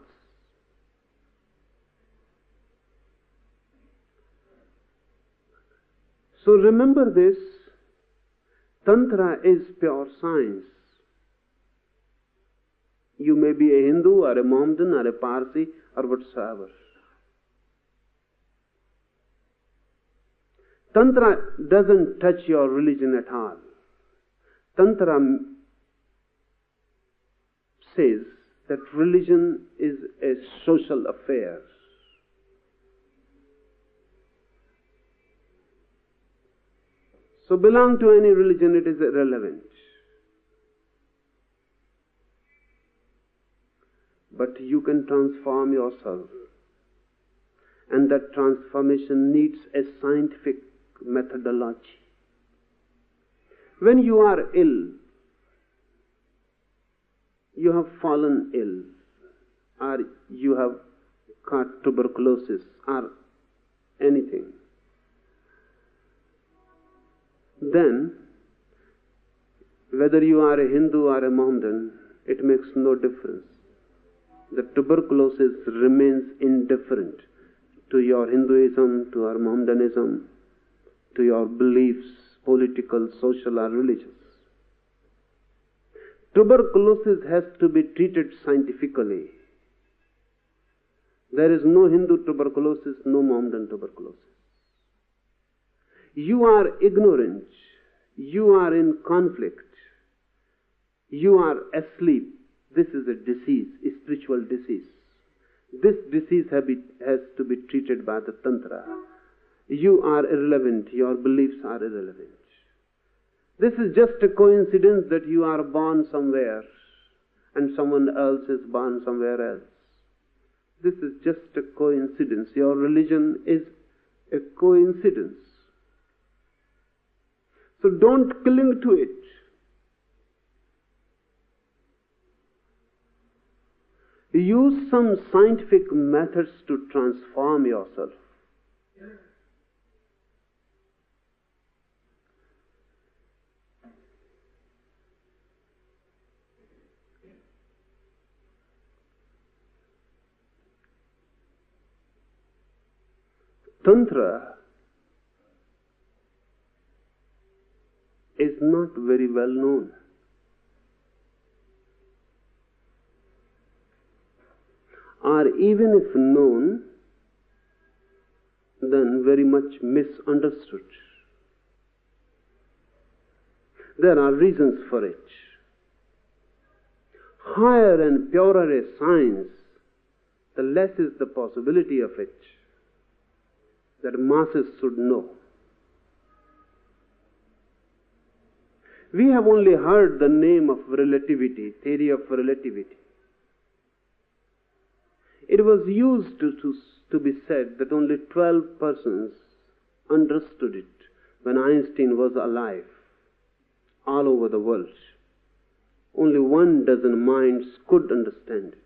So remember this, Tantra is pure science. You may be a Hindu or a Mohammedan or a Parsi or whatsoever. Tantra doesn't touch your religion at all. Tantra says that religion is a social affair. So belong to any religion, it is irrelevant. But you can transform yourself. And that transformation needs a scientific methodology. When you are ill, you have fallen ill, or you have caught tuberculosis, or anything, then whether you are a Hindu or a Mohammedan, it makes no difference. The tuberculosis remains indifferent to your Hinduism, to your Mohammedanism, to your beliefs, political, social, or religious. Tuberculosis has to be treated scientifically. There is no Hindu tuberculosis, no Mohammedan tuberculosis. You are ignorant, you are in conflict, you are asleep. This is a disease, a spiritual disease. This disease has to be treated by the Tantra. You are irrelevant, your beliefs are irrelevant. This is just a coincidence that you are born somewhere and someone else is born somewhere else. This is just a coincidence. Your religion is a coincidence. So don't cling to it. Use some scientific methods to transform yourself. Tantra is not very well known. Or even if known, then very much misunderstood. There are reasons for it. Higher and purer a science, the less is the possibility of it that masses should know. We have only heard the name of relativity, theory of relativity. It was used to be said that only 12 persons understood it when Einstein was alive, all over the world. Only 12 minds could understand it.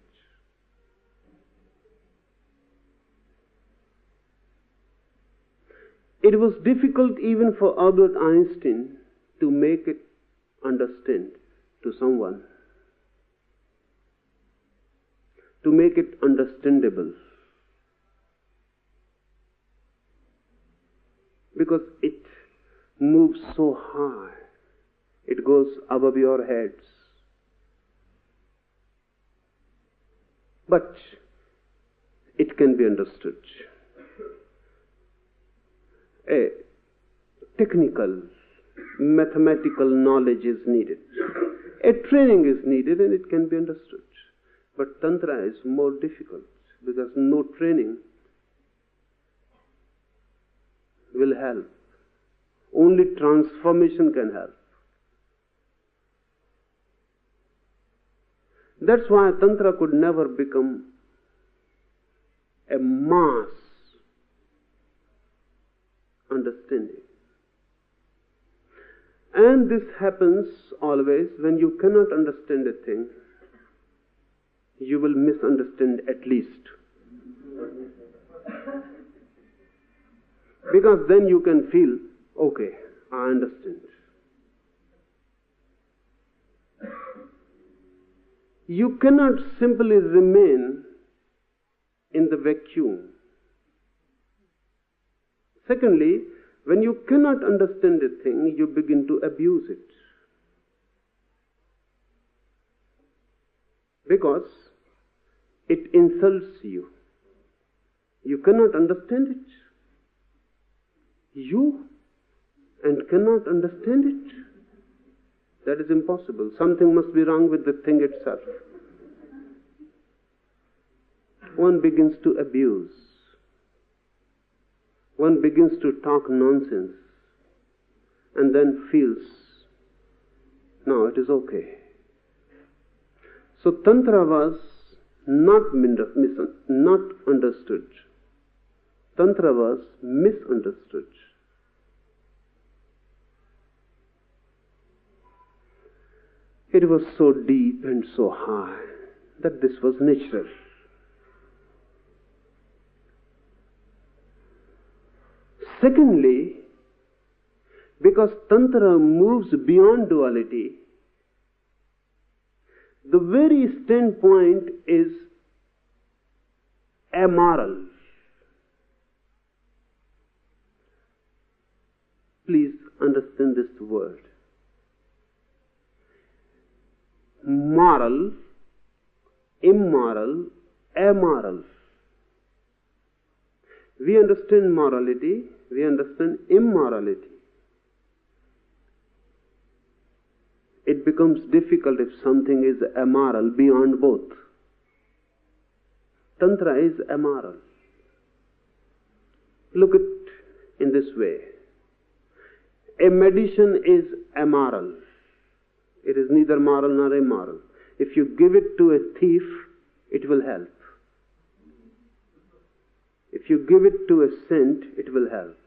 It was difficult even for Albert Einstein to make it understand to someone, to make it understandable, because it moves so high, it goes above your heads. But it can be understood. A technical, mathematical knowledge is needed. A training is needed and it can be understood. But Tantra is more difficult because no training will help. Only transformation can help. That's why Tantra could never become a mass understanding. And this happens always when you cannot understand a thing. you will misunderstand at least. Because then you can feel, okay, I understand. You cannot simply remain in the vacuum. Secondly, when you cannot understand a thing, you begin to abuse it. Because it insults you. You cannot understand it. You and cannot understand it. That is impossible. Something must be wrong with the thing itself. One begins to abuse. One begins to talk nonsense and then feels, no, it is okay. So Tantra was not understood. Tantra was misunderstood. It was so deep and so high that this was natural. Secondly, because Tantra moves beyond duality, the very standpoint is amoral. Please understand this word. Moral, immoral, amoral. We understand morality, we understand immorality. It becomes difficult if something is amoral beyond both. Tantra is amoral. Look at it in this way. A medicine is amoral. It is neither moral nor immoral. If you give it to a thief, it will help. If you give it to a saint, it will help.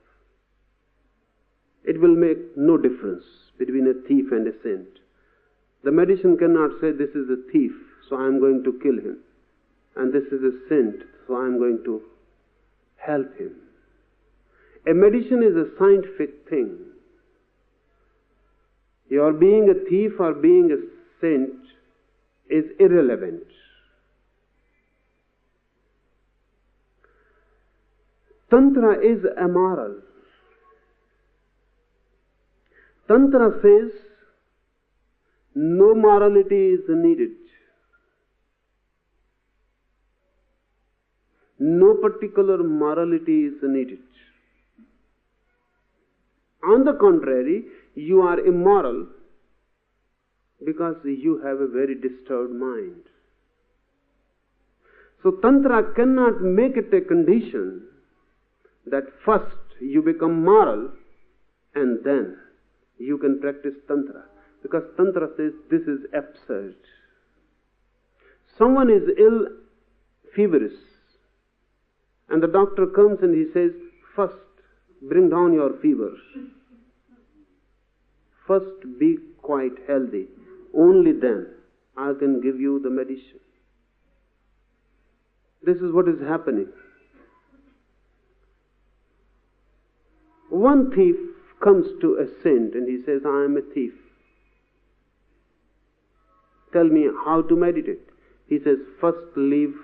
It will make no difference between a thief and a saint. The medicine cannot say, this is a thief, so I am going to kill him. And this is a saint, so I am going to help him. A medicine is a scientific thing. Your being a thief or being a saint is irrelevant. Tantra is amoral. Tantra says no morality is needed. No particular morality is needed. On the contrary, you are immoral because you have a very disturbed mind. So Tantra cannot make it a condition that first you become moral and then you can practice Tantra. Because Tantra says this is absurd. Someone is ill, feverish, and the doctor comes and he says, first bring down your fever. First be quite healthy. Only then I can give you the medicine. This is what is happening. One thief comes to a saint and he says, I am a thief. Tell me how to meditate. He says, first leave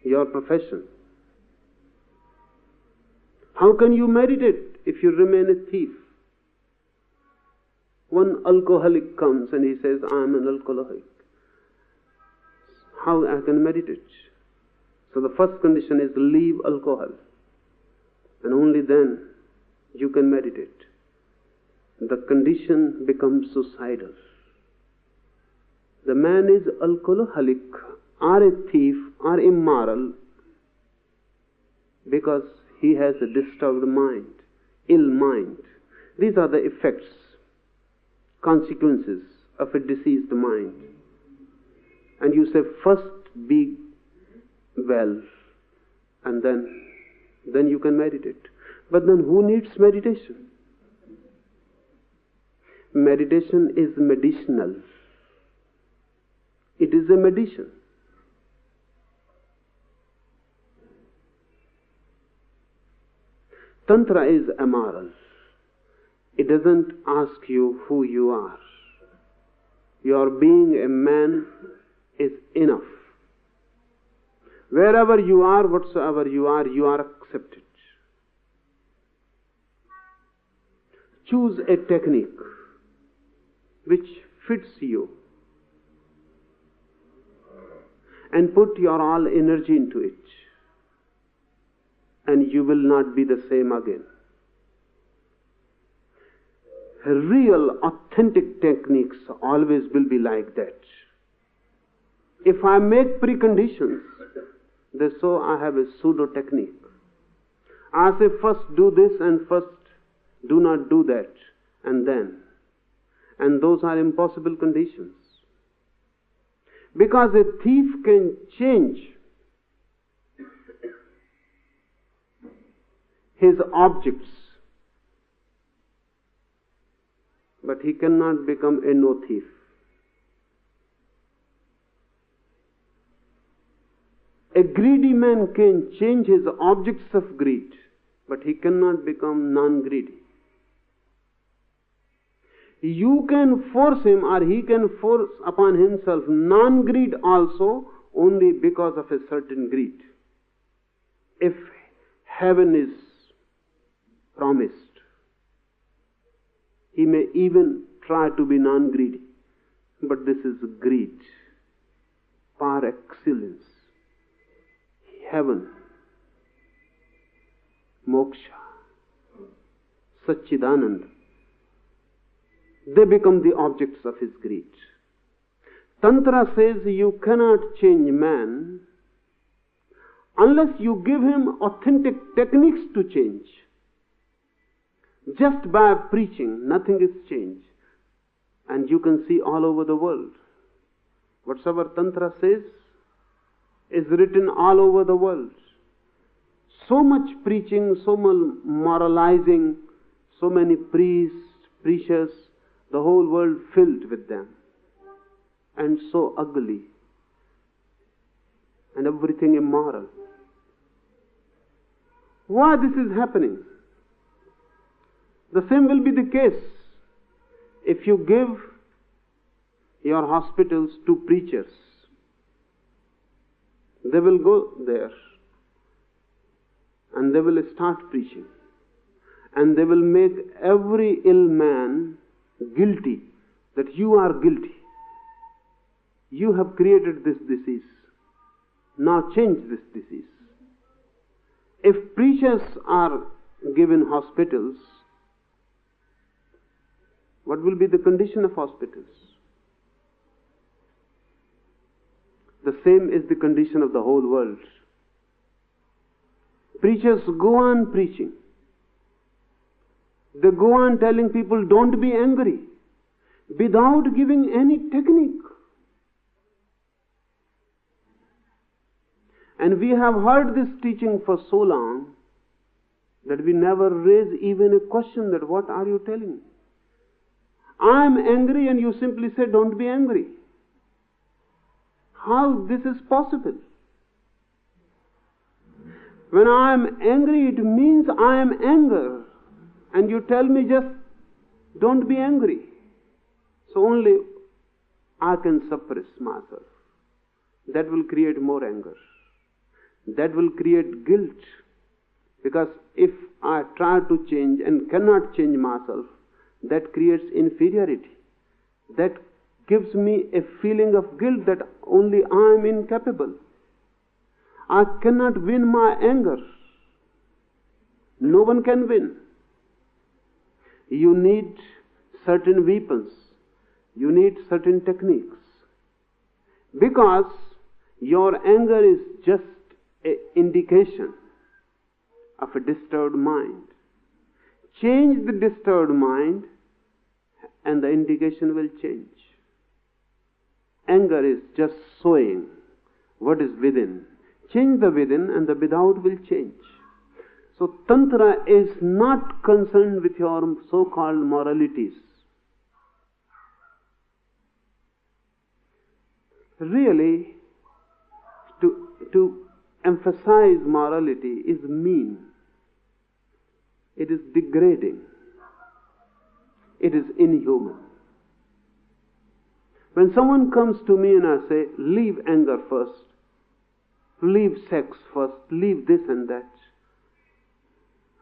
your profession. How can you meditate if you remain a thief? One alcoholic comes and he says, I am an alcoholic. How I can meditate? So the first condition is leave alcohol. And only then you can meditate. The condition becomes suicidal. The man is alcoholic or a thief or immoral because he has a disturbed mind, ill mind. These are the effects, consequences of a diseased mind. And you say, first be well, and then you can meditate. But then who needs meditation? Meditation is medicinal. It is a medicine. Tantra is amoral. It doesn't ask you who you are. Your being a man is enough. Wherever you are, whatsoever you are accepted. Choose a technique which fits you and put your all energy into it, and you will not be the same again. Real, authentic techniques always will be like that. If I make preconditions, so I have a pseudo technique. I say first do this and first do not do that, and then. And those are impossible conditions. Because a thief can change his objects, but he cannot become a no thief. A greedy man can change his objects of greed, but he cannot become non-greedy. You can force him, or he can force upon himself non-greed also, only because of a certain greed. If heaven is promised, he may even try to be non-greedy. But this is greed par excellence. Heaven, moksha, Satchidananda, they become the objects of his greed. Tantra says you cannot change man unless you give him authentic techniques to change. Just by preaching, nothing is changed. And you can see all over the world. Whatsoever Tantra says is written all over the world. So much preaching, so much moralizing, so many priests, preachers, the whole world filled with them. And so ugly. And everything immoral. Why this is happening? The same will be the case if you give your hospitals to preachers. They will go there and they will start preaching, and they will make every ill man guilty that you are guilty. You have created this disease. Now change this disease. If preachers are given hospitals, what will be the condition of hospitals? The same is the condition of the whole world. Preachers go on preaching. They go on telling people, don't be angry, without giving any technique. And we have heard this teaching for so long that we never raise even a question that what are you telling me? I am angry and you simply say don't be angry. How this is possible? When I am angry, it means I am anger. And you tell me just don't be angry. So only I can suppress myself. That will create more anger. That will create guilt. Because if I try to change and cannot change myself, that creates inferiority. That gives me a feeling of guilt that only I am incapable. I cannot win my anger. No one can win. You need certain weapons. You need certain techniques. Because your anger is just an indication of a disturbed mind. Change the disturbed mind and the indication will change. Anger is just sowing what is within. Change the within and the without will change. So Tantra is not concerned with your so-called moralities. Really, to emphasize morality is mean. It is degrading. It is inhuman. When someone comes to me and I say, leave anger first, leave sex first, leave this and that,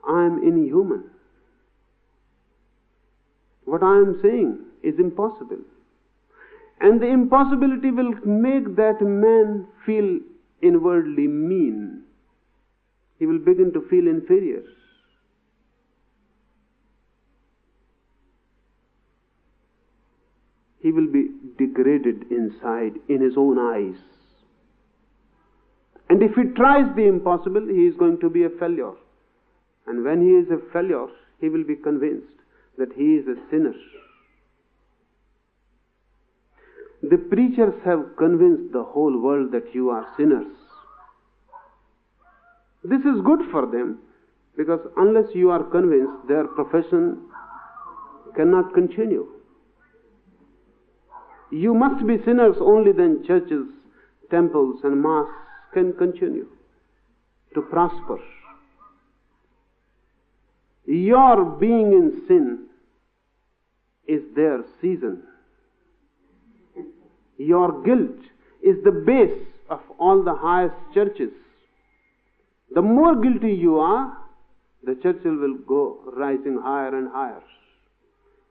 I am inhuman. What I am saying is impossible. And the impossibility will make that man feel inwardly mean. He will begin to feel inferior. He will be degraded inside in his own eyes. And if he tries the impossible, he is going to be a failure. And when he is a failure, he will be convinced that he is a sinner. The preachers have convinced the whole world that you are sinners. This is good for them, because unless you are convinced, their profession cannot continue. You must be sinners, only then churches, temples and mosques can continue to prosper. Your being in sin is their season. Your guilt is the base of all the highest churches. The more guilty you are, the churches will go rising higher and higher.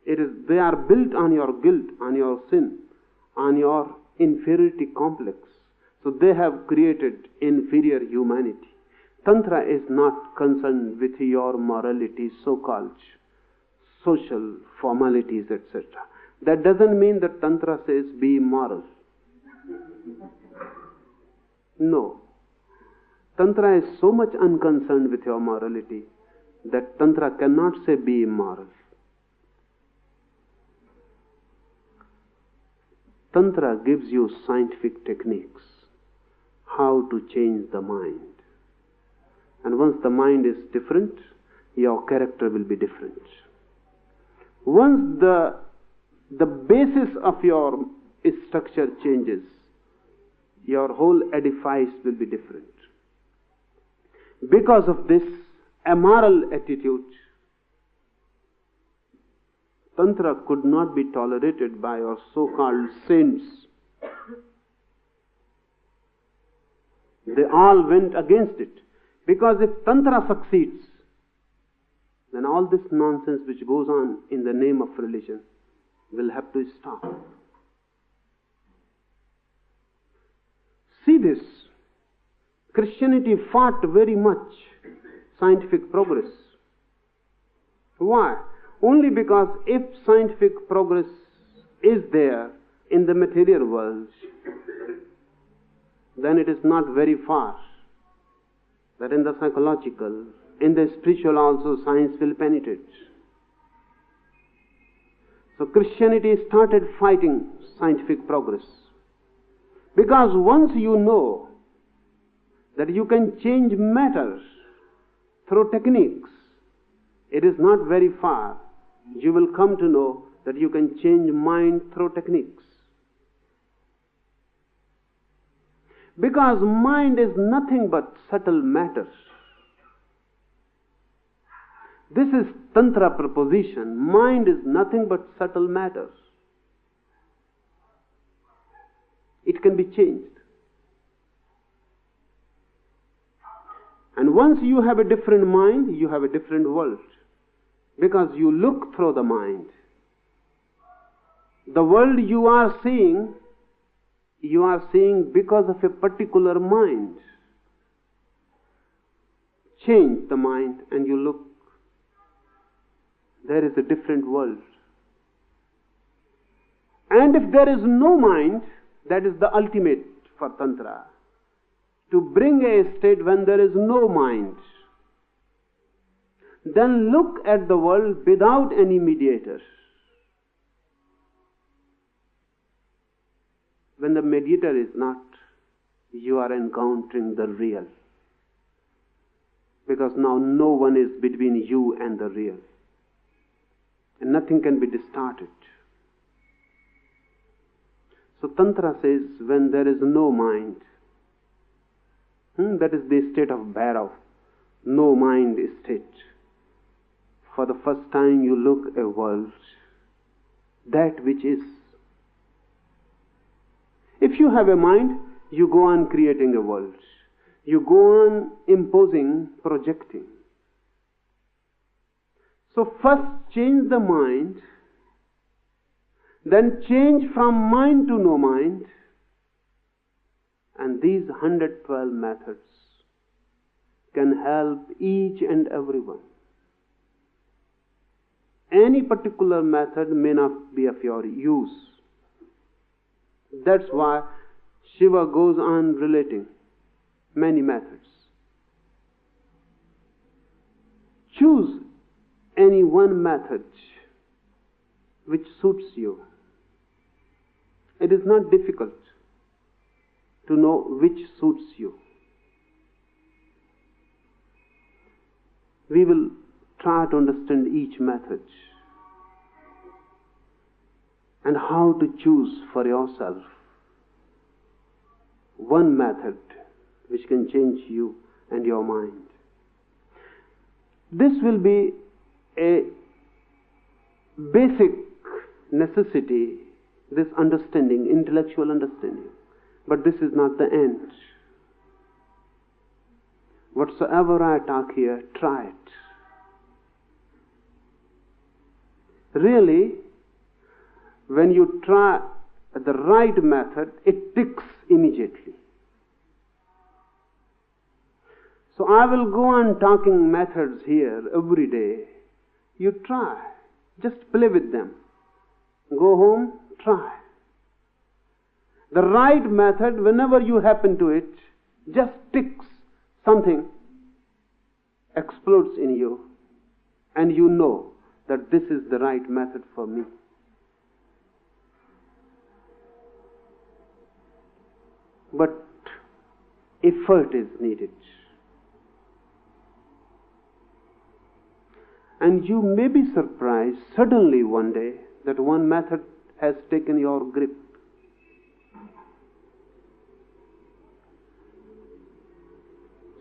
They are built on your guilt, on your sin, on your inferiority complex. So they have created inferior humanity. Tantra is not concerned with your morality, so-called social formalities, etc. That doesn't mean that Tantra says be moral. No. Tantra is so much unconcerned with your morality that Tantra cannot say be immoral. Tantra gives you scientific techniques, how to change the mind. And once the mind is different, your character will be different. Once the basis of your structure changes, your whole edifice will be different. Because of this amoral attitude, Tantra could not be tolerated by your so-called saints. They all went against it. Because if Tantra succeeds, then all this nonsense which goes on in the name of religion will have to stop. See this. Christianity fought very much scientific progress. Why? Only because if scientific progress is there in the material world, then it is not very far that in the psychological, in the spiritual also, science will penetrate. So Christianity started fighting scientific progress. Because once you know that you can change matter through techniques, it is not very far. You will come to know that you can change mind through techniques. Because mind is nothing but subtle matter. This is Tantra proposition. Mind is nothing but subtle matter. It can be changed. And once you have a different mind, you have a different world. Because you look through the mind. The world you are seeing because of a particular mind. Change the mind and you look. There is a different world. And if there is no mind, that is the ultimate for Tantra. To bring a state when there is no mind. Then look at the world without any mediator. When the mediator is not, you are encountering the real. Because now no one is between you and the real. And nothing can be distorted. So Tantra says when there is no mind, that is the state of Bhairav, no mind state. For the first time you look a world, that which is. If you have a mind, you go on creating a world. You go on imposing, projecting. So first change the mind, then change from mind to no mind, and these 112 methods can help each and everyone. Any particular method may not be of your use. That's why Shiva goes on relating many methods. Choose any one method which suits you. It is not difficult to know which suits you. We will try to understand each method and how to choose for yourself one method which can change you and your mind. This will be a basic necessity, this understanding, intellectual understanding. But this is not the end. Whatsoever I talk here, try it. Really, when you try the right method, it ticks immediately. So I will go on talking methods here every day. You try. Just play with them. Go home, try. The right method, whenever you happen to it, just ticks. Something explodes in you, and you know that this is the right method for me. But effort is needed. And you may be surprised suddenly one day that one method has taken your grip.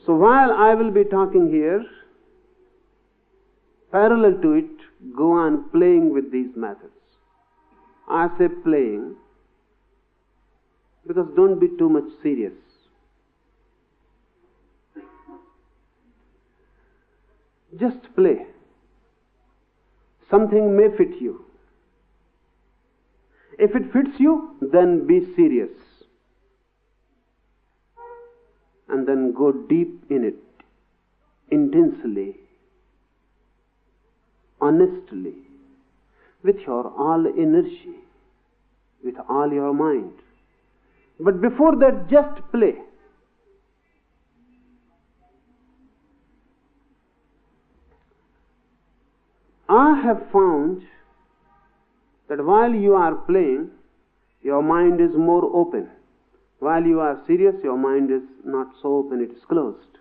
So while I will be talking here, parallel to it, go on playing with these methods. I say playing because don't be too much serious. Just play. Something may fit you. If it fits you, then be serious. And then go deep in it, intensely, honestly, with your all energy, with all your mind. But before that, just play. I have found that while you are playing, your mind is more open. While you are serious, your mind is not so open, it is closed.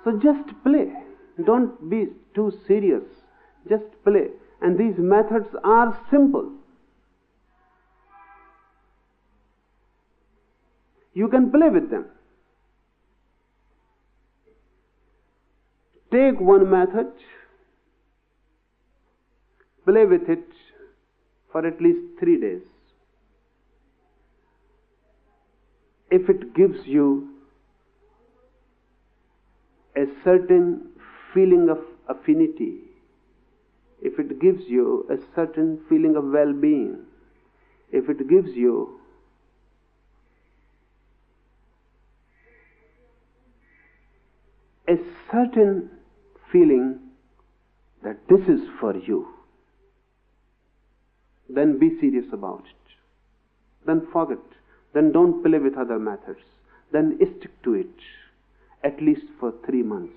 So just play. Don't be too serious. Just play. And these methods are simple. You can play with them. Take one method, play with it for at least 3 days. If it gives you a certain feeling of affinity, if it gives you a certain feeling of well-being, if it gives you a certain feeling that this is for you, then be serious about it. Then forget. Then don't play with other methods. Then stick to it, at least for 3 months.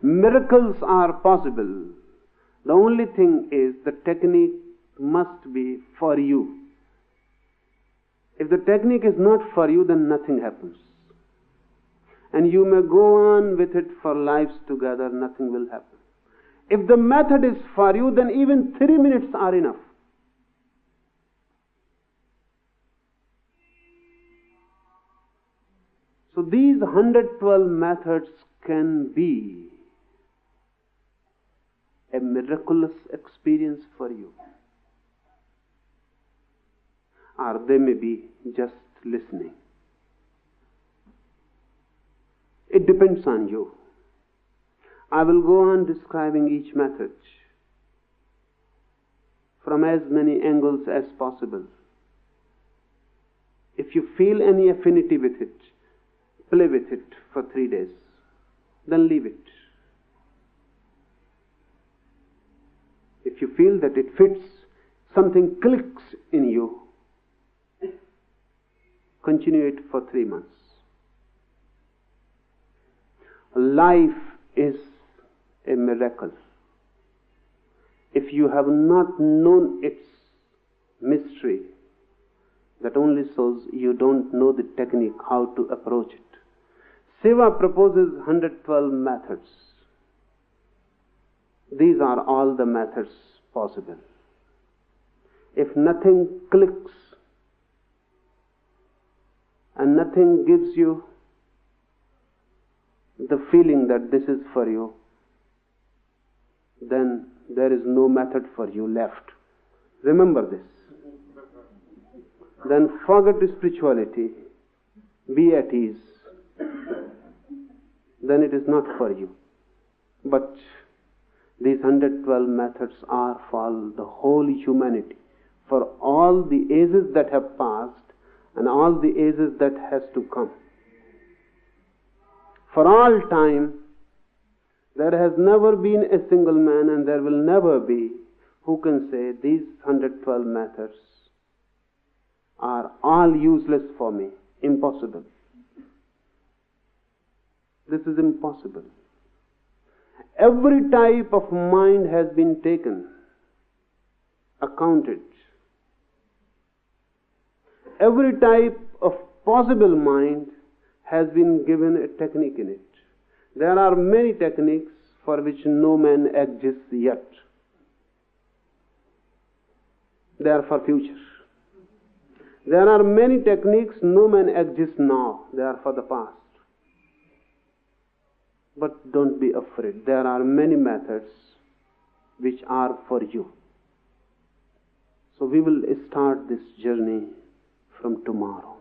Miracles are possible. The only thing is the technique must be for you. If the technique is not for you, then nothing happens. And you may go on with it for lives together, nothing will happen. If the method is for you, then even 3 minutes are enough. So these 112 methods can be a miraculous experience for you, or they may be just listening. It depends on you. I will go on describing each method from as many angles as possible. If you feel any affinity with it, play with it for 3 days, then leave it. If you feel that it fits, something clicks in you, continue it for 3 months. Life is a miracle. If you have not known its mystery, that only shows you don't know the technique, how to approach it. Shiva proposes 112 methods. These are all the methods possible. If nothing clicks and nothing gives you the feeling that this is for you, then there is no method for you left. Remember this. Then forget spirituality, be at ease. Then it is not for you. But these 112 methods are for the whole humanity, for all the ages that have passed and all the ages that has to come. For all time, there has never been a single man, and there will never be, who can say these 112 methods are all useless for me. Impossible. This is impossible. Every type of mind has been taken, accounted. Every type of possible mind has been given a technique in it. There are many techniques for which no man exists yet. They are for future. There are many techniques no man exists now. They are for the past. But don't be afraid. There are many methods which are for you. So we will start this journey from tomorrow.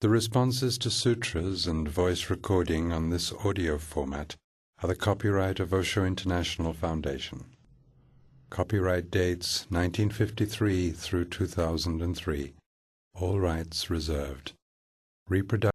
The responses to sutras and voice recording on this audio format are the copyright of Osho International Foundation. Copyright dates 1953 through 2003. All rights reserved. Reproduction